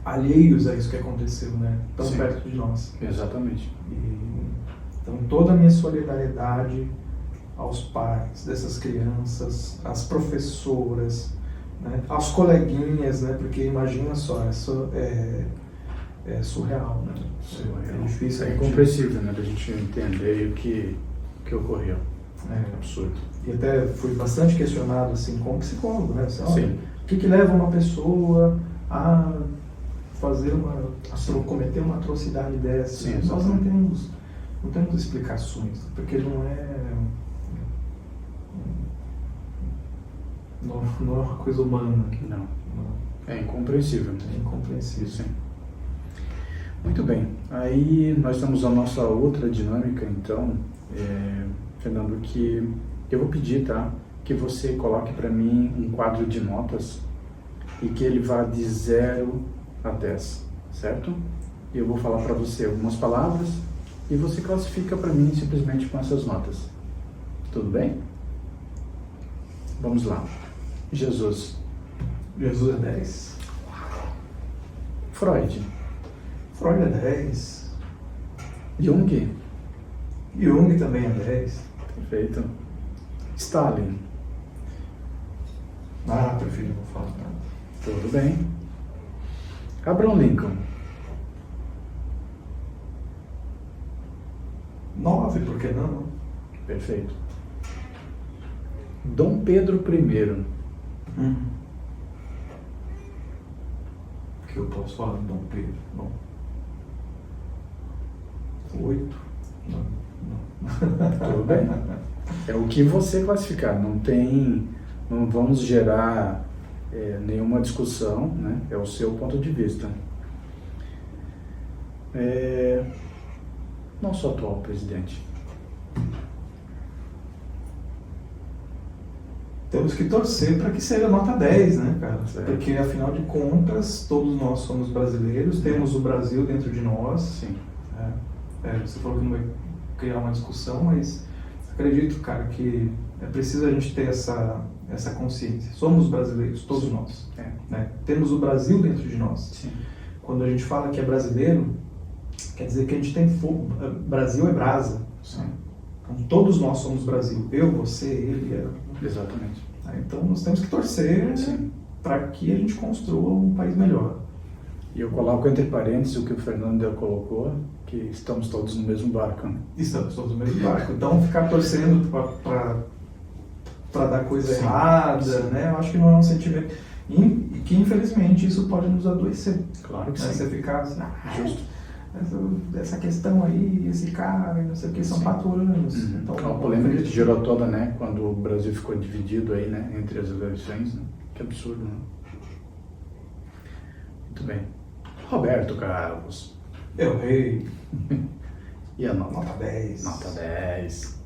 alheios a isso que aconteceu, né? Tão Sim, perto de nós. Exatamente. Então, toda a minha solidariedade aos pais dessas crianças, às professoras, né? Aos coleguinhas, né? Porque imagina só, isso é surreal, né? É difícil. É incompreensível, né? Da gente entender o que ocorreu. É absurdo. E até fui bastante questionado, assim, como psicólogo, né? Assim, sim. O que leva uma pessoa a fazer cometer uma atrocidade dessa? Sim, nós não temos explicações, porque não é uma coisa humana. Não. É incompreensível. É incompreensível. Sim. Muito bem. Aí nós temos a nossa outra dinâmica, então, Fernando, que eu vou pedir, tá? Que você coloque para mim um quadro de notas e que ele vá de 0 a 10, certo? E eu vou falar para você algumas palavras e você classifica para mim simplesmente com essas notas. Tudo bem? Vamos lá. Jesus. Jesus é 10. Freud. Freud é 10. Jung. Jung também é 10. Perfeito. Stalin. Ah, prefiro não falar nada. Tudo bem. Abraham Lincoln. 9, por que não? Perfeito. Dom Pedro I. O que eu posso falar de Dom Pedro? Bom. 8. Não. Tudo bem. É o que você classificar. Não vamos gerar nenhuma discussão, né? É o seu ponto de vista. Nosso atual presidente. Temos que torcer para que seja nota 10, né, cara? Certo. Porque, afinal de contas, todos nós somos brasileiros, temos o Brasil dentro de nós. Sim. Você falou que não vai criar uma discussão, mas acredito, cara, que é preciso a gente ter essa consciência. Somos brasileiros, todos Sim. nós. Né? Temos o Brasil dentro de nós. Sim. Quando a gente fala que é brasileiro, quer dizer que a gente tem fogo. Brasil é brasa. Sim. Então, todos nós somos Brasil. Eu, você, ele, ela. Exatamente. Então, nós temos que torcer para que a gente construa um país melhor. E eu coloco entre parênteses o que o Fernando colocou, que estamos todos no mesmo barco. Né? Estamos todos no mesmo barco. Então, ficar torcendo para dar coisa errada, né? Eu acho que não é um sentimento. E que, infelizmente, isso pode nos adoecer. Claro que Né? sim. Você ficar assim, Justo. essa questão aí, esse cara, não sei o que, são 4 anos. Uhum. Então, A polêmica que gerou toda, né? Quando o Brasil ficou dividido aí, né? Entre as eleições, né? Que absurdo, né? Muito bem. Roberto Carlos. Eu rei. E a nota? Nota 10. Nota 10.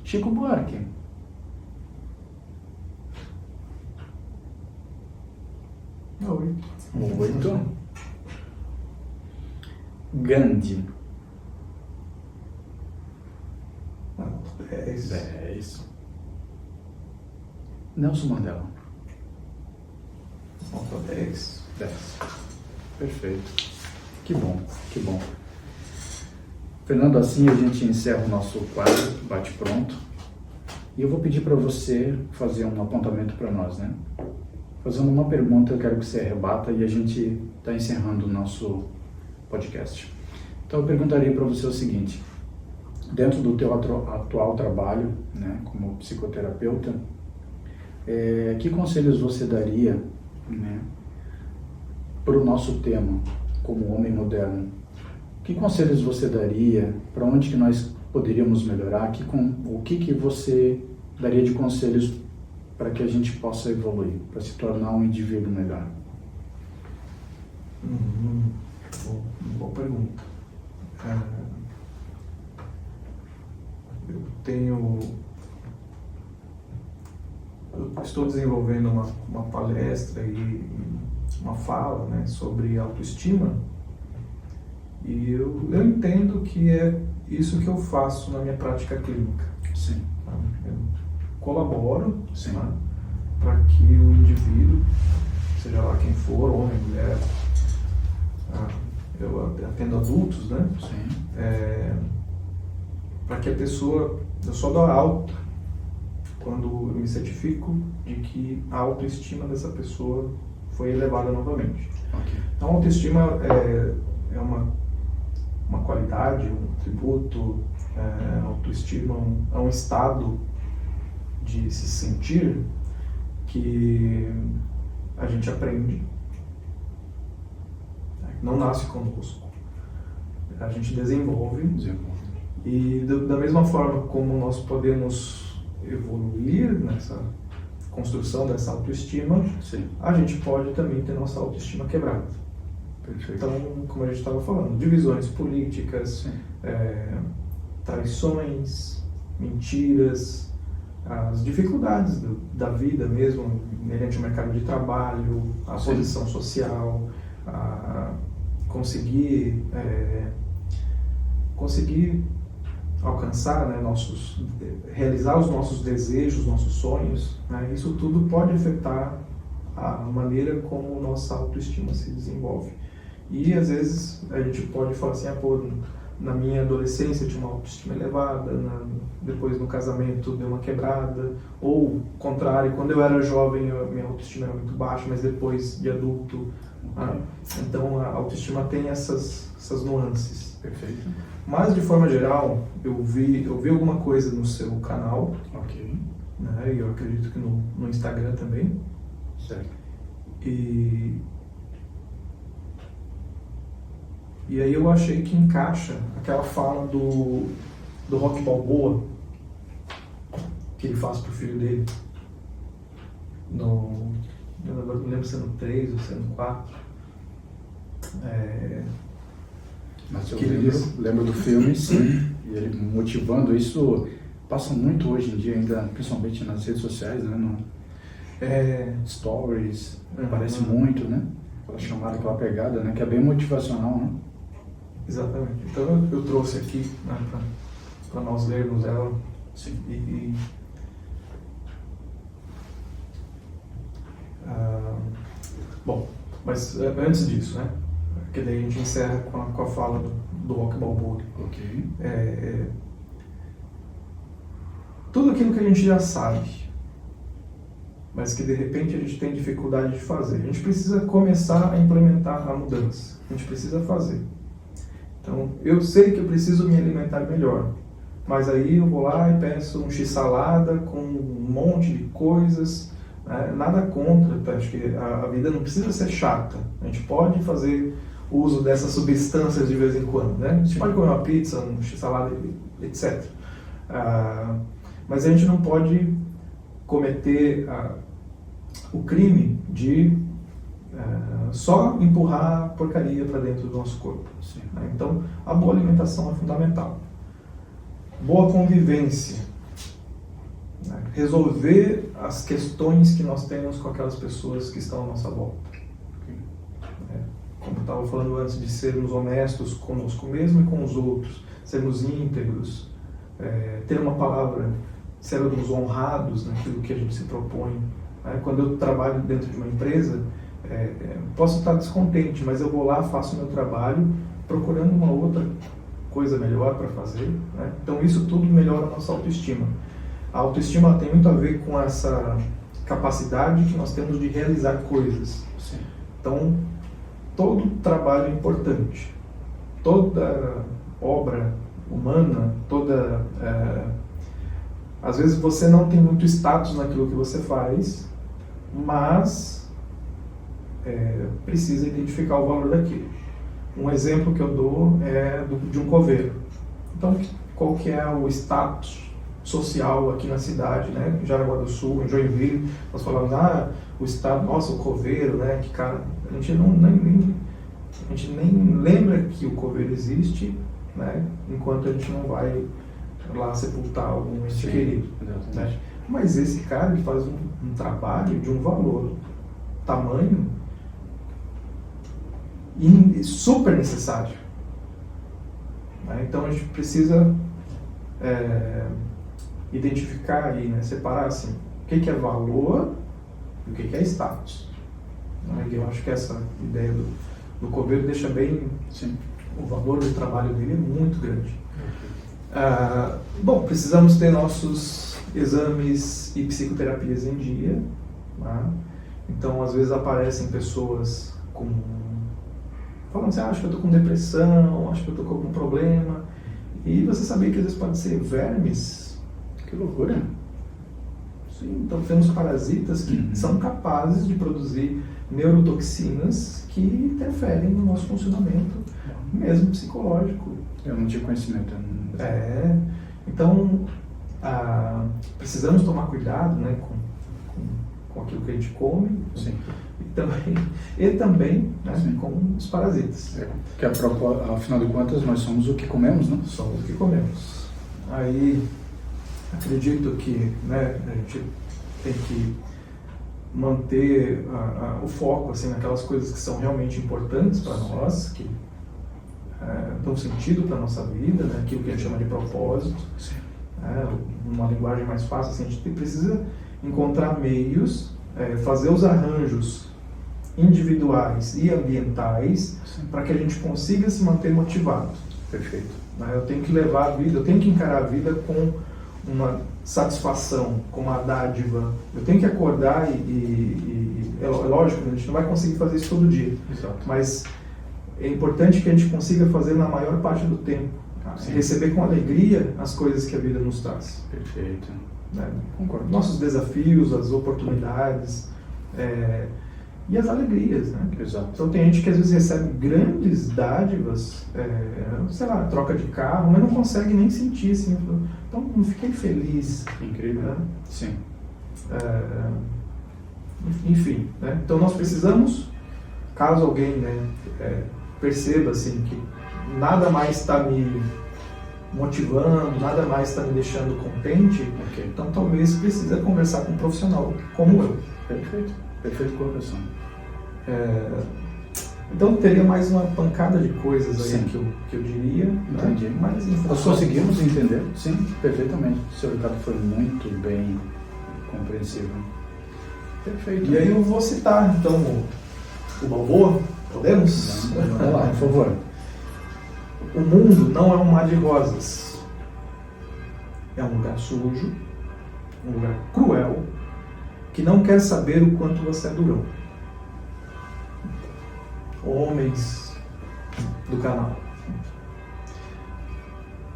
Chico Buarque. 8. Gandhi. Nota 10. 10. Nelson Mandela. Nota 10. 10. Perfeito. Que bom, que bom. Fernando, assim a gente encerra o nosso quadro Bate Pronto. E eu vou pedir para você fazer um apontamento para nós, né? Fazendo uma pergunta, eu quero que você rebata e a gente está encerrando o nosso podcast. Então eu perguntaria para você o seguinte: dentro do teu atual trabalho, né, como psicoterapeuta, que conselhos você daria, né, para o nosso tema como homem moderno? Que conselhos você daria? Para onde que nós poderíamos melhorar? O que você daria de conselhos para que a gente possa evoluir, para se tornar um indivíduo melhor? Boa pergunta. Eu estou desenvolvendo uma palestra e uma fala, né, sobre autoestima, e eu entendo que é isso que eu faço na minha prática clínica. Sim. Tá? Eu colaboro, Sim. tá, para que o indivíduo, seja lá quem for, homem, mulher, eu atendo adultos, né? Sim. Para que a pessoa, eu só dou alta quando eu me certifico de que a autoestima dessa pessoa foi elevada novamente. Ok. Então, a autoestima é uma qualidade, um tributo, a autoestima é um estado de se sentir que a gente aprende, não nasce conosco, a gente desenvolve. E da mesma forma como nós podemos evoluir nessa construção dessa autoestima, Sim. a gente pode também ter nossa autoestima quebrada. Perfeito. Então, como a gente estava falando, divisões políticas, Sim. traições, mentiras, as dificuldades da vida mesmo, inerente ao mercado de trabalho, a Sim. posição social, a conseguir alcançar, né, realizar os nossos desejos, nossos sonhos, né, isso tudo pode afetar a maneira como nossa autoestima se desenvolve. E às vezes a gente pode falar assim, pô, na minha adolescência eu tinha uma autoestima elevada, depois no casamento deu uma quebrada, ou contrário, quando eu era jovem minha autoestima era muito baixa, mas depois de adulto, então a autoestima tem essas nuances. Perfeito. Mas de forma geral, eu vi alguma coisa no seu canal, Ok. né, e eu acredito que no Instagram também, Certo. E aí eu achei que encaixa aquela fala do Rocky Balboa, que ele faz pro filho dele, eu não me lembro se é no 3 ou se é no 4. Mas eu lembro do filme, sim, e ele motivando isso, passa muito hoje em dia ainda, principalmente nas redes sociais, né, stories, aparece muito, né, aquela chamada, aquela pegada, né, que é bem motivacional, né. Exatamente. Então eu trouxe aqui, né, para nós lermos ela. Sim. Bom, mas antes disso, né? Que daí a gente encerra com a fala do Rocky Balboa. Ok. Tudo aquilo que a gente já sabe, mas que de repente a gente tem dificuldade de fazer. A gente precisa começar a implementar a mudança. A gente precisa fazer. Então, eu sei que eu preciso me alimentar melhor, mas aí eu vou lá e peço um x-salada com um monte de coisas, né? Nada contra, tá? Acho que a vida não precisa ser chata. A gente pode fazer uso dessas substâncias de vez em quando, né? A gente pode comer uma pizza, um x-salada, etc. Mas a gente não pode cometer o crime de só empurrar porcaria para dentro do nosso corpo. Sim. Então, a boa alimentação é fundamental. Boa convivência. Né? Resolver as questões que nós temos com aquelas pessoas que estão à nossa volta. Como eu estava falando antes, de sermos honestos conosco mesmo e com os outros, sermos íntegros, ter uma palavra, sermos honrados naquilo que a gente se propõe. Quando eu trabalho dentro de uma empresa, posso estar descontente, mas eu vou lá, faço o meu trabalho, procurando uma outra coisa melhor para fazer. Né? Então isso tudo melhora a nossa autoestima. A autoestima tem muito a ver com essa capacidade que nós temos de realizar coisas. Sim. Então, todo trabalho é importante. Toda obra humana, às vezes você não tem muito status naquilo que você faz, mas precisa identificar o valor daquilo. Um exemplo que eu dou é de um coveiro. Então, qual que é o status social aqui na cidade, né? Em Jaraguá do Sul, em Joinville, nós falamos, o estado, nossa, o coveiro, né? Que cara, a gente nem lembra que o coveiro existe, né? Enquanto a gente não vai lá sepultar algum ente querido. Né? Mas esse cara, ele faz um trabalho de um valor, tamanho, e super necessário. Né? Então a gente precisa identificar aí, né? Separar assim, o que é valor e o que é status. Né? Eu acho que essa ideia do coveiro deixa bem, sim, o valor do trabalho dele é muito grande. Bom, precisamos ter nossos exames e psicoterapias em dia. Né? Então às vezes aparecem pessoas falando assim, acho que eu estou com depressão, acho que eu estou com algum problema. E você sabia que às vezes pode ser vermes? Que loucura! Sim, então temos parasitas que são capazes de produzir neurotoxinas que interferem no nosso funcionamento, mesmo psicológico. Eu não tinha conhecimento. Então, precisamos tomar cuidado, né, com aquilo que a gente come. Sim. E também né, com os parasitas. Que afinal de contas nós somos o que comemos, né? Somos o que comemos. Aí acredito que, né, a gente tem que manter o foco assim, naquelas coisas que são realmente importantes para nós, que dão sentido para a nossa vida, né, aquilo que a gente chama de propósito. Uma linguagem mais fácil, assim, a gente precisa encontrar meios fazer os arranjos individuais e ambientais para que a gente consiga se manter motivado. Perfeito. Eu tenho que levar a vida, eu tenho que encarar a vida com uma satisfação, com uma dádiva. Eu tenho que acordar é lógico, a gente não vai conseguir fazer isso todo dia. Exato. Mas é importante que a gente consiga fazer na maior parte do tempo. Receber com alegria as coisas que a vida nos traz. Perfeito. Concordo. Nossos desafios, as oportunidades e as alegrias, né? Exato. Então tem gente que às vezes recebe grandes dádivas, sei lá, troca de carro, mas não consegue nem sentir assim. Então não fiquei feliz. Incrível. Né? Sim. Enfim, né? Então nós precisamos, caso alguém, né, perceba assim que nada mais está me motivando, nada mais está me deixando contente, então talvez precisa conversar com um profissional como eu. Perfeito. Perfeita colocação. Então teria mais uma pancada de coisas aí que eu diria. Entendi. Né? Mas nós conseguimos entender? Sim, perfeitamente. O seu recado foi muito bem compreensivo. Perfeito. E aí eu vou citar então o Balboa. Podemos? Vamos lá, por favor. O mundo não é um mar de rosas. É um lugar sujo, um lugar cruel, que não quer saber o quanto você é durão. Homens do canal.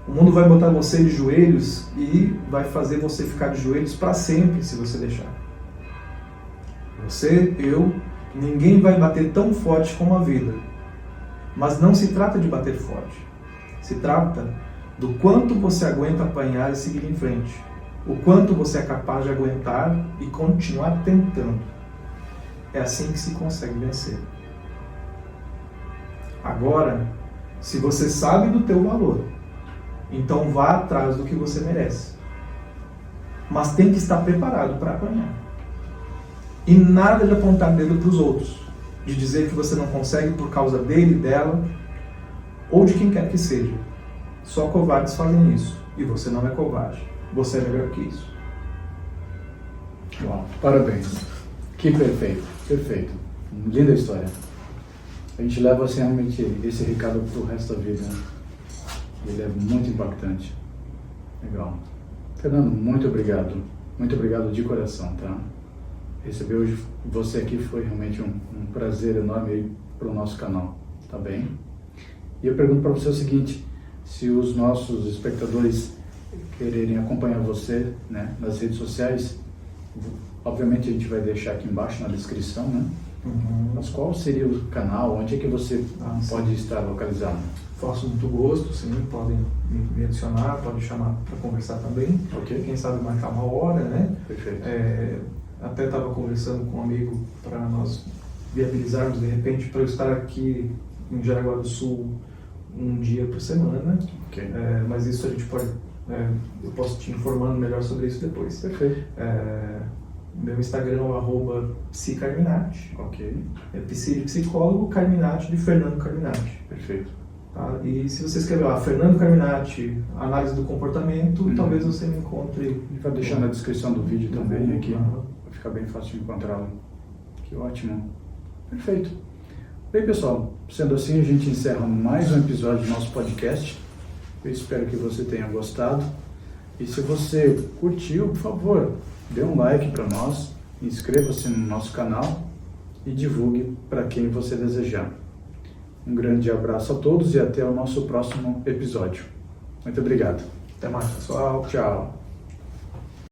O mundo vai botar você de joelhos e vai fazer você ficar de joelhos para sempre se você deixar. Você, eu, ninguém vai bater tão forte como a vida. Mas não se trata de bater forte. Se trata do quanto você aguenta apanhar e seguir em frente. O quanto você é capaz de aguentar e continuar tentando. É assim que se consegue vencer. Agora, se você sabe do teu valor, então vá atrás do que você merece. Mas tem que estar preparado para apanhar. E nada de apontar dedo para os outros, de dizer que você não consegue por causa dele, dela, ou de quem quer que seja. Só covardes fazem isso, e você não é covarde. Você é melhor que isso. Uau, parabéns. Que perfeito, perfeito. Linda história. A gente leva assim, realmente esse recado para o resto da vida. Né? Ele é muito impactante. Legal. Fernando, muito obrigado. Muito obrigado de coração, tá? Receber hoje você aqui foi realmente um prazer enorme para o nosso canal, tá bem? E eu pergunto para você o seguinte, se os nossos espectadores quererem acompanhar você, né, nas redes sociais, obviamente a gente vai deixar aqui embaixo na descrição, né? Mas qual seria o canal, onde é que você pode estar localizado? Faço muito gosto, sim, podem me adicionar, podem chamar para conversar também. Ok. Quem sabe marcar uma hora, né? Perfeito. Até estava conversando com um amigo para nós viabilizarmos, de repente, para eu estar aqui em Jaraguá do Sul um dia por semana. Ok. Mas isso a gente pode, eu posso te informando melhor sobre isso depois. Perfeito. Meu Instagram é @psicarminati. Ok. É psi de psicólogo, Carminati de Fernando Carminati. Perfeito. Tá? E se você escrever lá, Fernando Carminati, análise do comportamento, talvez você me encontre. A gente vai deixar na descrição do vídeo também aqui. Vai ficar bem fácil de encontrá-lo. Que ótimo. Perfeito. Bem, pessoal, sendo assim, a gente encerra mais um episódio do nosso podcast. Eu espero que você tenha gostado. E se você curtiu, por favor, dê um like para nós, inscreva-se no nosso canal e divulgue para quem você desejar. Um grande abraço a todos e até o nosso próximo episódio. Muito obrigado. Até mais, pessoal. Tchau.